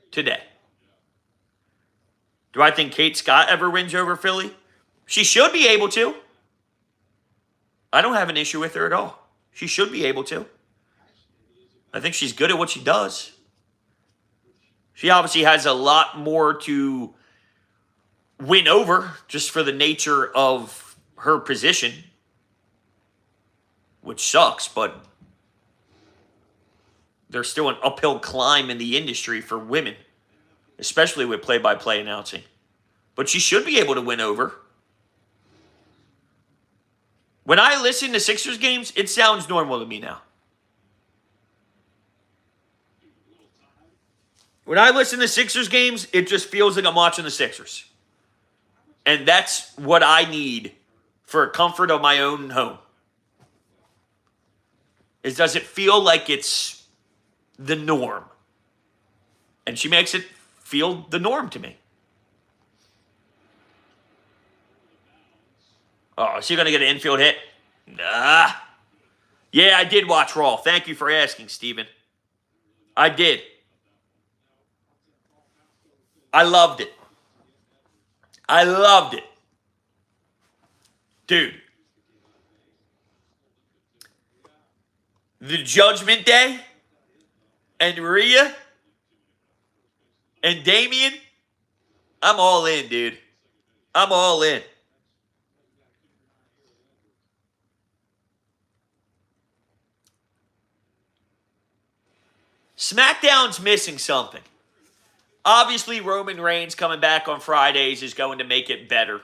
Speaker 1: today. Do I think Kate Scott ever wins over Philly? She should be able to. I don't have an issue with her at all. She should be able to. I think she's good at what she does. She obviously has a lot more to win over just for the nature of her position, which sucks, but there's still an uphill climb in the industry for women, especially with play-by-play announcing. But she should be able to win over. When I listen to Sixers games, it sounds normal to me now. When I listen to Sixers games, it just feels like I'm watching the Sixers. And that's what I need for comfort of my own home. Does it feel like it's the norm? And she makes it feel the norm to me. Oh, is she going to get an infield hit? Nah. Yeah, I did watch Raw. Thank you for asking, Steven. I did. I loved it. I loved it. Dude. The Judgment Day and Rhea and Damian, I'm all in, dude. I'm all in. SmackDown's missing something. Obviously, Roman Reigns coming back on Fridays is going to make it better.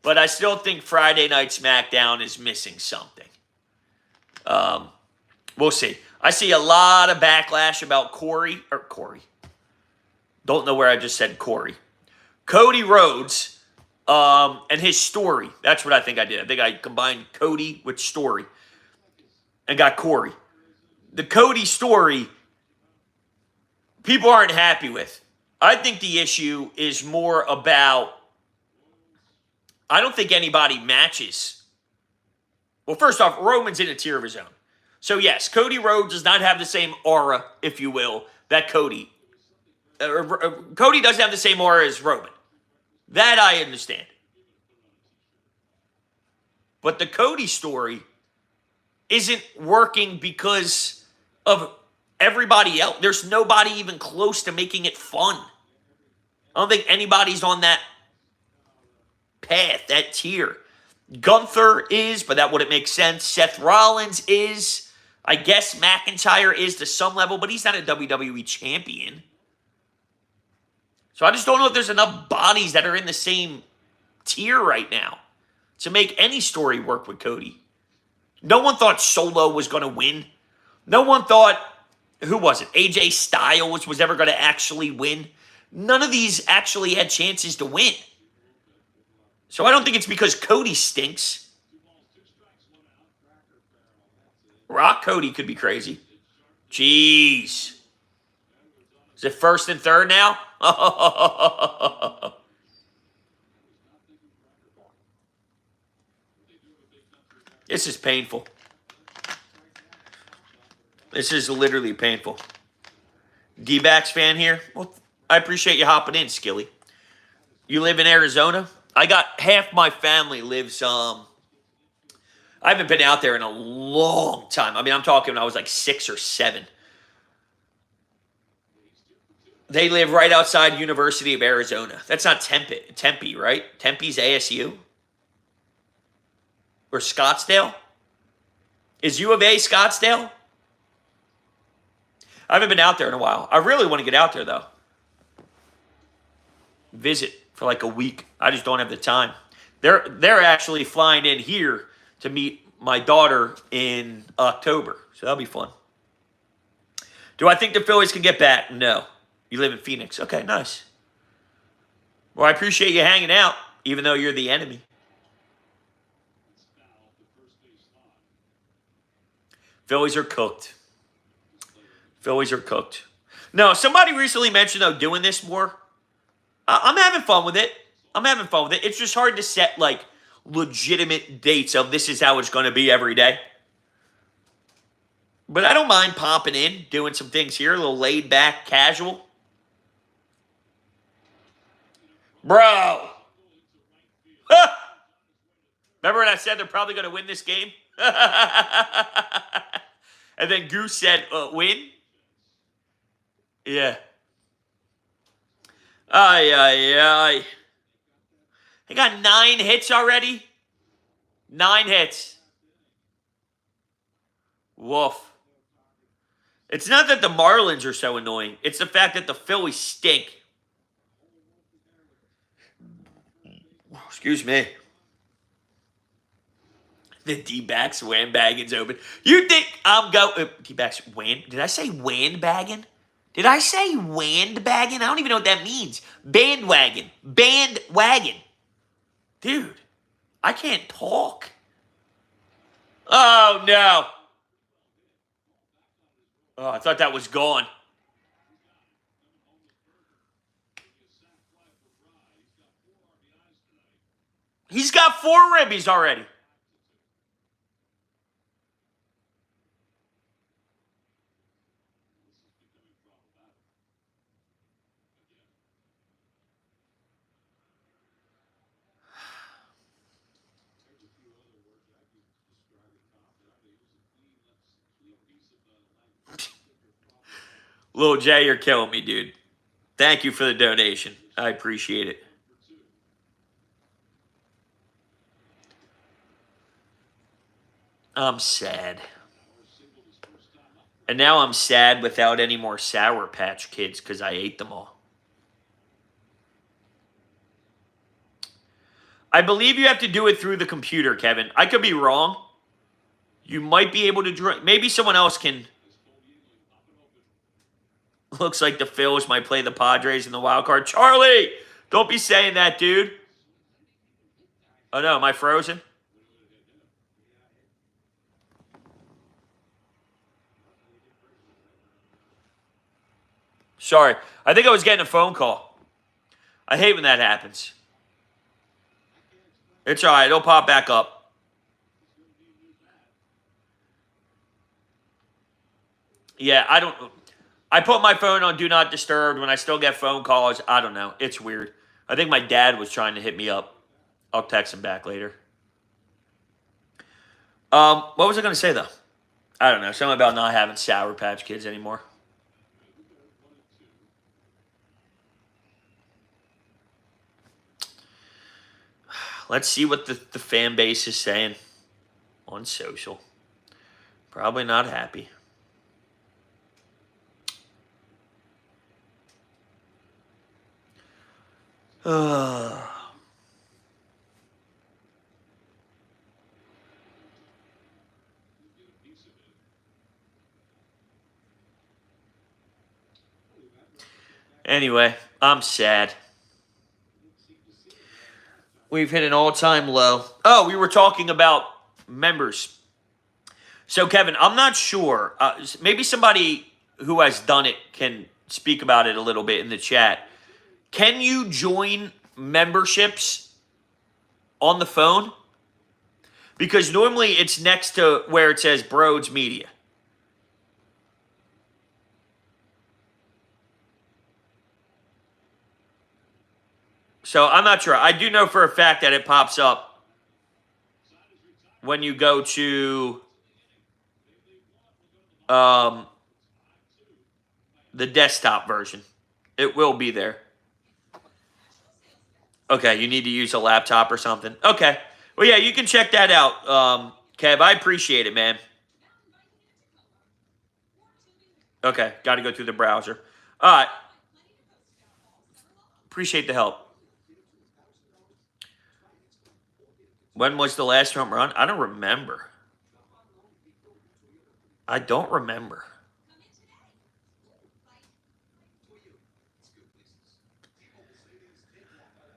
Speaker 1: But I still think Friday Night SmackDown is missing something. We'll see. I see a lot of backlash about Corey. Don't know where I just said Corey. Cody Rhodes and his story. That's what I think I did. I think I combined Cody with story and got Corey. The Cody story, people aren't happy with. I think the issue is more about, I don't think anybody matches. Well, first off, Roman's in a tier of his own. So yes, Cody Rhodes does not have the same aura, if you will, that Cody. Cody doesn't have the same aura as Roman. That I understand. But the Cody story isn't working because of everybody else. There's nobody even close to making it fun. I don't think anybody's on that path, that tier. Gunther is, but that wouldn't make sense. Seth Rollins is. I guess McIntyre is to some level, but he's not a WWE champion. So I just don't know if there's enough bodies that are in the same tier right now to make any story work with Cody. No one thought Solo was going to win. No one thought, who was it? AJ Styles was ever going to actually win. None of these actually had chances to win. So I don't think it's because Cody stinks. Rock Cody could be crazy. Jeez. Is it first and third now? This is painful. This is literally painful. D-backs fan here? Well, I appreciate you hopping in, Skilly. You live in Arizona? I got half my family lives, I haven't been out there in a long time. I mean, I'm talking when I was like 6 or 7. They live right outside University of Arizona. That's not Tempe, right? Tempe's ASU? Or Scottsdale? Is U of A Scottsdale? I haven't been out there in a while. I really want to get out there, though. Visit for like a week. I just don't have the time. They're actually flying in here to meet my daughter in October. So that'll be fun. Do I think the Phillies can get back? No. You live in Phoenix. Okay, nice. Well, I appreciate you hanging out, even though you're the enemy. Phillies are cooked. Phillies are cooked. No, somebody recently mentioned, though, doing this more. I'm having fun with it. It's just hard to set, like, legitimate dates of this is how it's going to be every day. But I don't mind popping in, doing some things here, a little laid back, casual. Bro. Remember when I said they're probably going to win this game? And then Goose said, win? Yeah. Ay. They got 9 hits already? 9 hits. Woof. It's not that the Marlins are so annoying. It's the fact that the Phillies stink. Excuse me. The D-backs wandbagging's open. You think I'm going... D-backs wand... Did I say wandbagging? Did I say wandbagging? I don't even know what that means. Bandwagon. Bandwagon. Dude, I can't talk. Oh, no. Oh, I thought that was gone. He's got 4 ribbies already. Lil J, you're killing me, dude. Thank you for the donation. I appreciate it. I'm sad. And now I'm sad without any more Sour Patch Kids because I ate them all. I believe you have to do it through the computer, Kevin. I could be wrong. You might be able to draw. Maybe someone else can. Looks like the Phillies might play the Padres in the wild card. Charlie, don't be saying that, dude. Oh no, am I frozen? Sorry. I think I was getting a phone call. I hate when that happens. It's all right. It'll pop back up. Yeah, I put my phone on Do Not Disturb when I still get phone calls. I don't know. It's weird. I think my dad was trying to hit me up. I'll text him back later. What was I going to say, though? I don't know. Something about not having Sour Patch Kids anymore. Let's see what the fan base is saying on social. Probably not happy. Anyway, I'm sad. We've hit an all-time low. Oh, we were talking about members. So, Kevin, I'm not sure. Maybe somebody who has done it can speak about it a little bit in the chat. Can you join memberships on the phone? Because normally it's next to where it says Broads Media. So I'm not sure. I do know for a fact that it pops up when you go to the desktop version. It will be there. Okay, you need to use a laptop or something. Okay. Well, yeah, you can check that out, Kev. I appreciate it, man. Okay, got to go through the browser. All right. Appreciate the help. When was the last home run? I don't remember. I don't remember.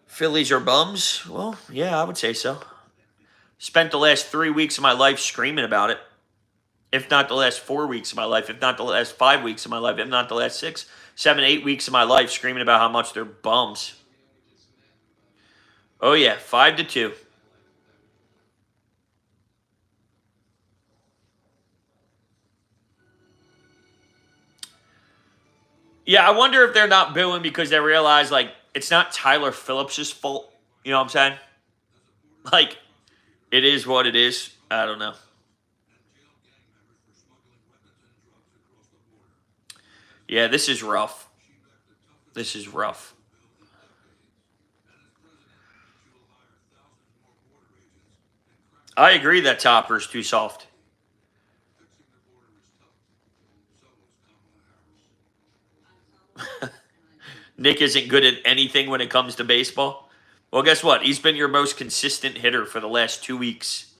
Speaker 1: Phillies are bums? Well, yeah, I would say so. Spent the last 3 weeks of my life screaming about it. If not the last 4 weeks of my life, if not the last 5 weeks of my life, if not the last 6, 7, 8 weeks of my life screaming about how much they're bums. Oh, yeah, 5-2. Yeah, I wonder if they're not booing because they realize, like, it's not Tyler Phillips' fault. You know what I'm saying? Like, it is what it is. I don't know. Yeah, this is rough. This is rough. I agree that Topper's too soft. Nick isn't good at anything when it comes to baseball. Well, guess what? He's been your most consistent hitter for the last 2 weeks.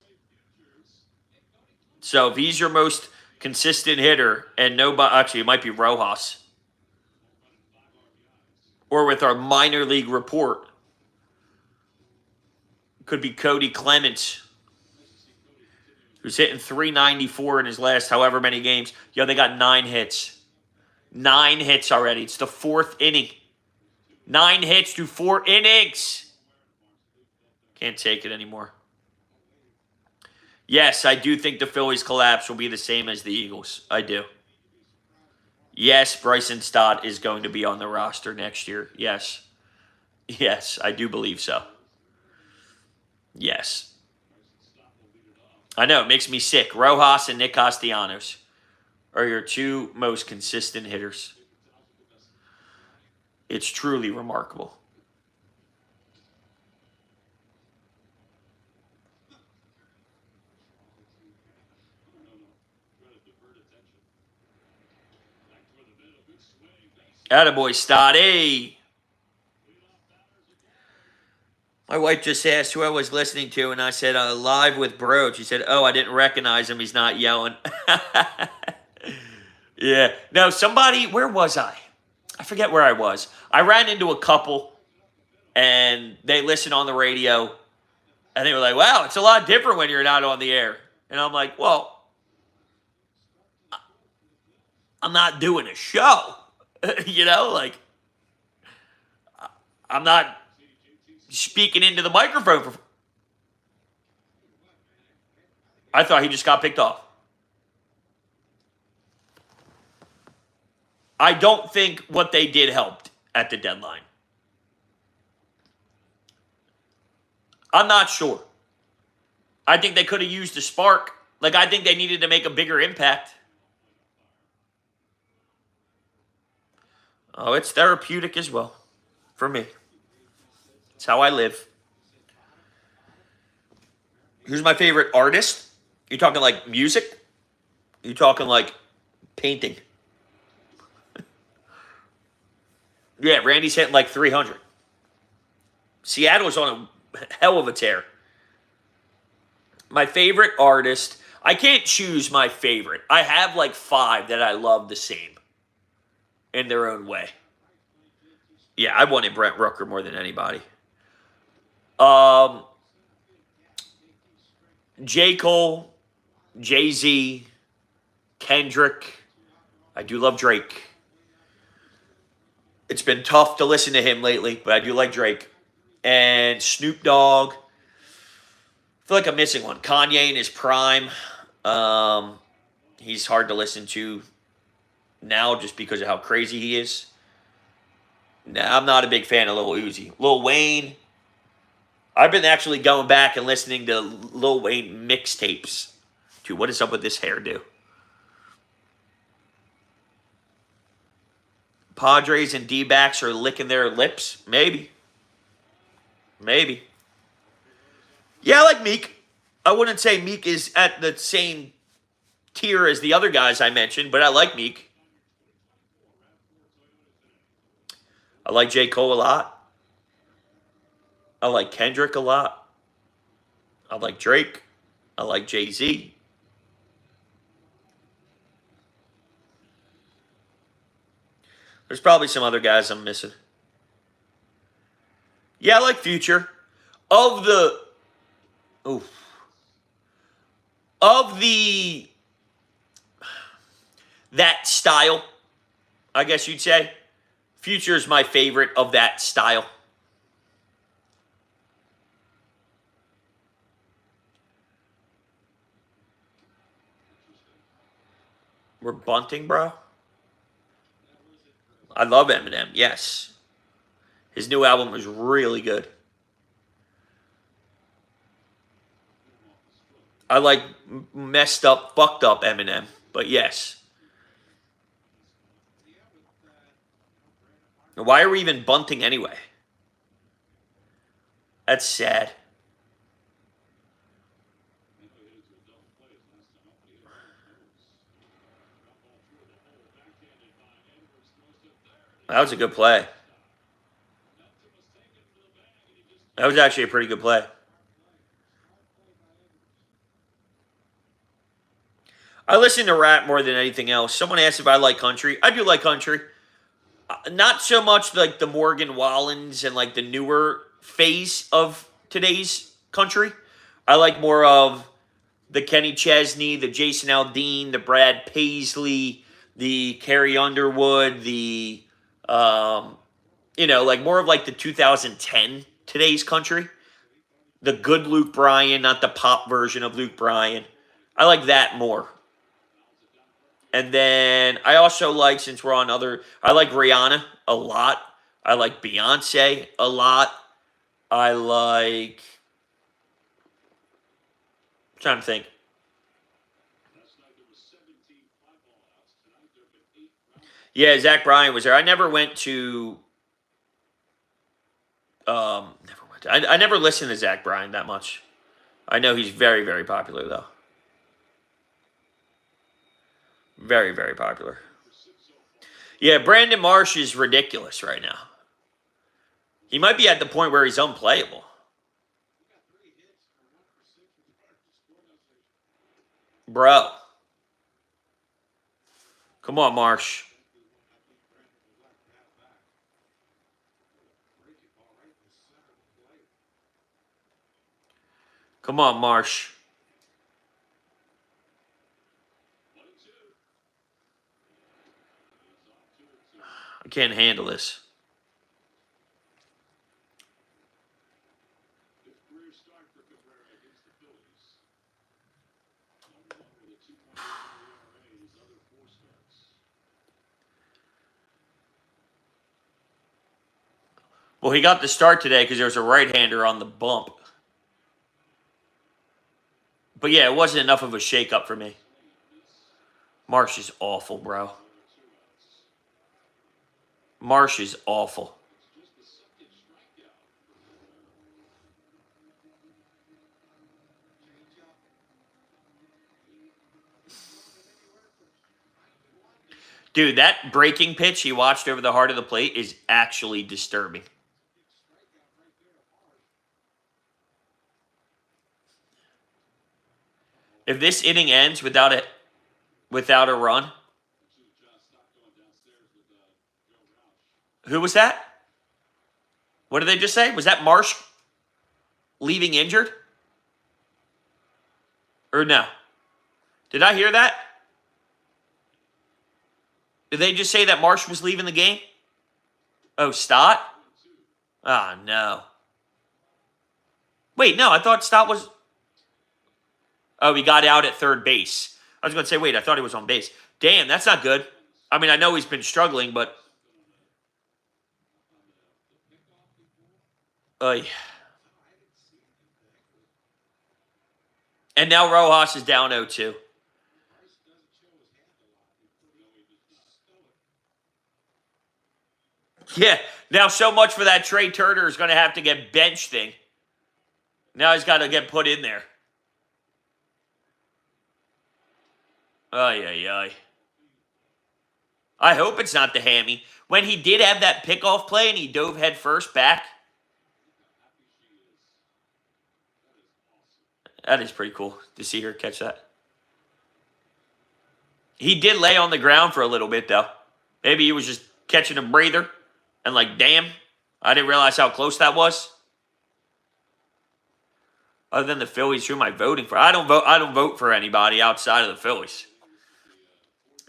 Speaker 1: So if he's your most consistent hitter and nobody, actually, it might be Rojas. Or with our minor league report Could be Cody Clements, who's hitting 394 in his last however many games. Yo, they got 9 hits. 9 hits already. It's the 4th inning. 9 hits through 4 innings. Can't take it anymore. Yes, I do think the Phillies collapse will be the same as the Eagles. I do. Yes, Bryson Stott is going to be on the roster next year. Yes. Yes, I do believe so. Yes. I know, it makes me sick. Rojas and Nick Castellanos are your 2 most consistent hitters. It's truly remarkable. Attaboy, Stott. Hey. My wife just asked who I was listening to, and I said, Live with Bro. She said, oh, I didn't recognize him. He's not yelling. Yeah. No, somebody, where was I? I forget where I was. I ran into a couple, and they listened on the radio, and they were like, wow, it's a lot different when you're not on the air. And I'm like, well, I'm not doing a show. You know, like, I'm not speaking into the microphone. I thought he just got picked off. I don't think what they did helped at the deadline. I'm not sure. I think they could have used a spark. Like, I think they needed to make a bigger impact. Oh, it's therapeutic as well for me. It's how I live. Who's my favorite artist? You talking like music? You talking like painting? Yeah, Randy's hitting like 300. Seattle's on a hell of a tear. My favorite artist, I can't choose my favorite. I have like 5 that I love the same in their own way. Yeah, I wanted Brent Rooker more than anybody. J. Cole, Jay-Z, Kendrick. I do love Drake. It's been tough to listen to him lately, but I do like Drake. And Snoop Dogg. I feel like I'm missing one. Kanye in his prime. He's hard to listen to now just because of how crazy he is. Nah, I'm not a big fan of Lil Uzi. Lil Wayne. I've been actually going back and listening to Lil Wayne mixtapes. Dude, what is up with this hairdo? Padres and D-backs are licking their lips? Maybe. Maybe. Yeah, I like Meek. I wouldn't say Meek is at the same tier as the other guys I mentioned, but I like Meek. I like J. Cole a lot. I like Kendrick a lot. I like Drake. I like Jay-Z. There's probably some other guys I'm missing. Yeah, I like Future. Of that style, I guess you'd say, Future is my favorite of that style. We're bunting, bro. I love Eminem, yes. His new album was really good. I like messed up, fucked up Eminem, but yes. Why are we even bunting anyway? That's sad. That was a good play. That was actually a pretty good play. I listen to rap more than anything else. Someone asked if I like country. I do like country. Not so much like the Morgan Wallens and like the newer phase of today's country. I like more of the Kenny Chesney, the Jason Aldean, the Brad Paisley, the Carrie Underwood, the like more of like the 2010 today's country. The good Luke Bryan, not the pop version of Luke Bryan. I like that more. And then I also like, since we're on I like Rihanna a lot. I like Beyonce a lot. I like, I'm trying to think. Yeah, Zach Bryan was there. I never went to, never went to, I never listened to Zach Bryan that much. I know he's very, very popular, though. Very, very popular. Yeah, Brandon Marsh is ridiculous right now. He might be at the point where he's unplayable. Bro. Come on, Marsh. Come on, Marsh. I can't handle this. Well, he got the start today because there was a right-hander on the bump. But yeah, it wasn't enough of a shakeup for me. Marsh is awful, bro. Marsh is awful. Dude, that breaking pitch he watched over the heart of the plate is actually disturbing. If this inning ends without a run, who was that? What did they just say? Was that Marsh leaving injured? Or no? Did I hear that? Did they just say that Marsh was leaving the game? Oh, Stott? Ah, oh, no. Wait, no, I thought Stott was... Oh, he got out at third base. I was going to say, wait, I thought he was on base. Damn, that's not good. I mean, I know he's been struggling, but... Yeah. And now Rojas is down 0-2. Yeah, now so much for that Trey Turner is going to have to get bench thing. Now he's got to get put in there. Ay, ay, ay. I hope it's not the hammy. When he did have that pickoff play and he dove head first back. That is pretty cool to see her catch that. He did lay on the ground for a little bit, though. Maybe he was just catching a breather. And like, damn, I didn't realize how close that was. Other than the Phillies, who am I voting for? I don't vote for anybody outside of the Phillies.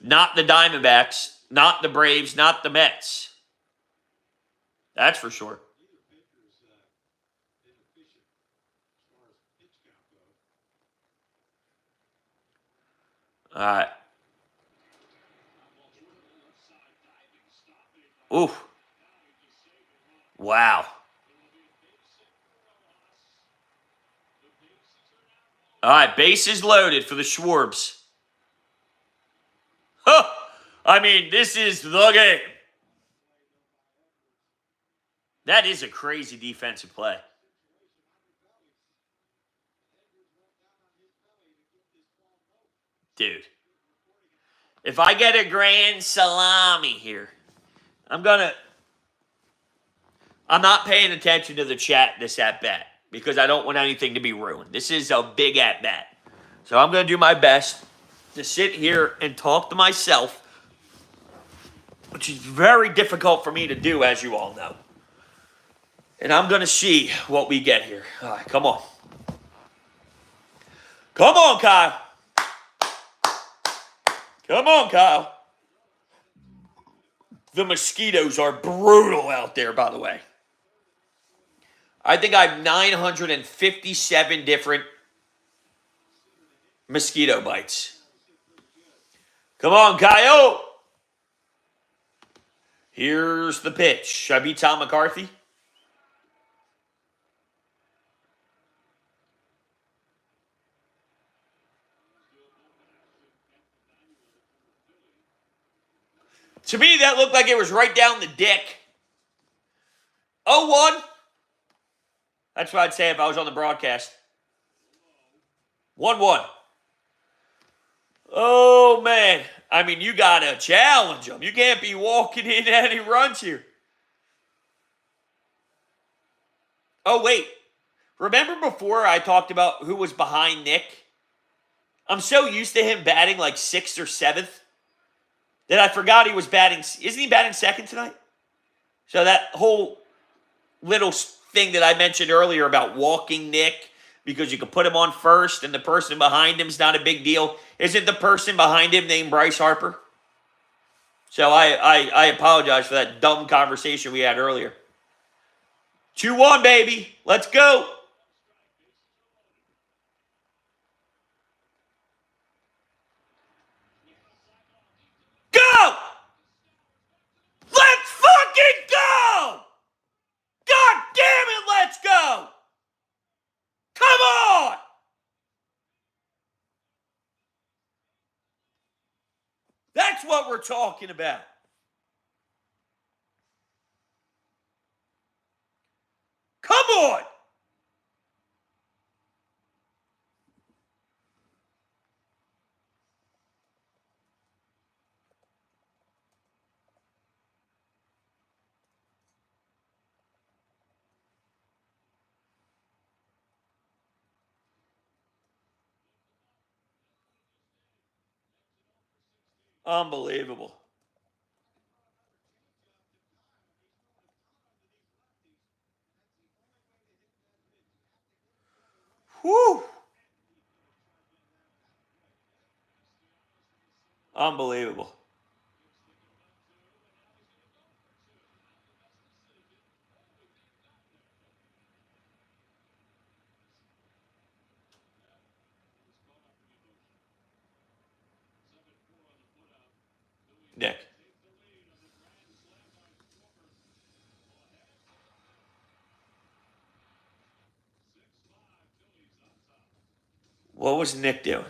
Speaker 1: Not the Diamondbacks, not the Braves, not the Mets. That's for sure. All right. Ooh. Wow. All right, bases loaded for the Schwarbs. Huh. I mean, this is the game. That is a crazy defensive play. Dude. If I get a grand salami here, I'm not paying attention to the chat this at-bat because I don't want anything to be ruined. This is a big at-bat. So I'm going to do my best to sit here and talk to myself, which is very difficult for me to do, as you all know. And I'm going to see what we get here. All right, come on. Come on, Kyle. Come on, Kyle. The mosquitoes are brutal out there, by the way. I think I have 957 different mosquito bites. Come on, Kyle. Here's the pitch. Should I be Tom McCarthy? To me, that looked like it was right down the dick. 0-1. That's what I'd say if I was on the broadcast. 1-1. Oh, man. I mean, you got to challenge them. You can't be walking in any runs here. Oh, wait. Remember before I talked about who was behind Nick? I'm so used to him batting like 6th or 7th that I forgot he was batting. Isn't he batting second tonight? So that whole little thing that I mentioned earlier about walking Nick because you can put him on first and the person behind him is not a big deal. Isn't the person behind him named Bryce Harper? So I apologize for that dumb conversation we had earlier. 2-1, baby. Let's go. Go! Let's fucking go! God damn it, let's go! Come on! That's what we're talking about. Come on! Unbelievable. Whew. Unbelievable. Nick. What was Nick doing?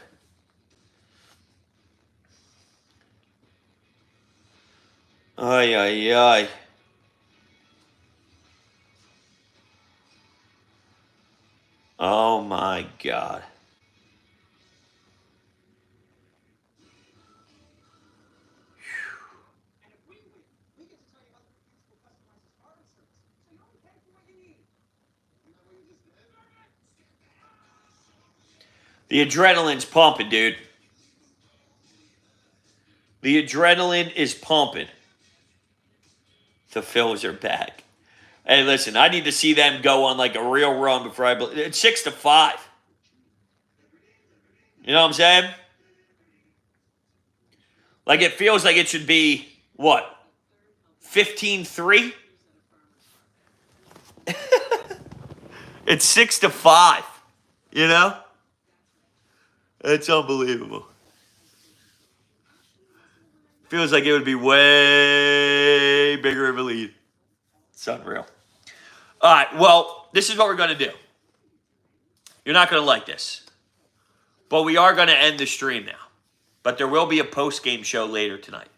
Speaker 1: Ay, ay, ay. Oh, my God. The adrenaline's pumping, dude. The adrenaline is pumping. The Phillies are back. Hey, listen, I need to see them go on like a real run before I believe. It's 6-5. You know what I'm saying? Like it feels like it should be, what, 15-3? It's 6-5. You know? It's unbelievable. Feels like it would be way bigger of a lead. It's unreal. All right, well, this is what we're going to do. You're not going to like this. But we are going to end the stream now. But there will be a post-game show later tonight.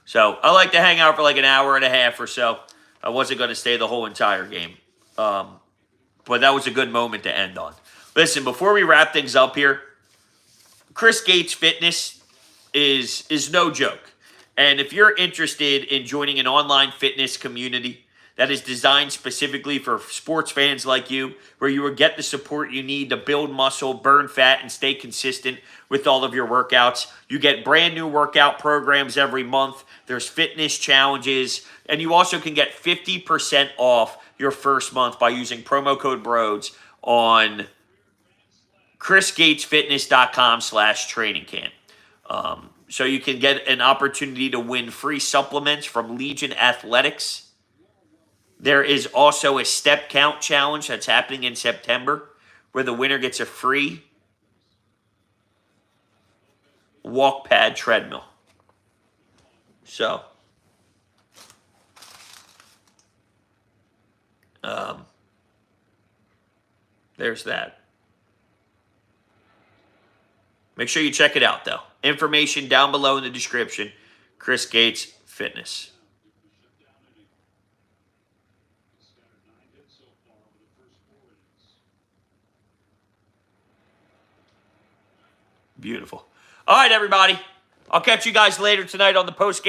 Speaker 1: So I like to hang out for like an hour and a half or so. I wasn't going to stay the whole entire game. But that was a good moment to end on. Listen, before we wrap things up here, Chris Gates Fitness is no joke. And if you're interested in joining an online fitness community that is designed specifically for sports fans like you, where you will get the support you need to build muscle, burn fat, and stay consistent with all of your workouts. You get brand new workout programs every month. There's fitness challenges. And you also can get 50% off your first month by using promo code BROADS on ChrisGatesFitness.com/training camp. So you can get an opportunity to win free supplements from Legion Athletics. There is also a step count challenge that's happening in September where the winner gets a free walk pad treadmill. So, there's that. Make sure you check it out, though. Information down below in the description. Chris Gates Fitness. Beautiful. All right, everybody. I'll catch you guys later tonight on the post game.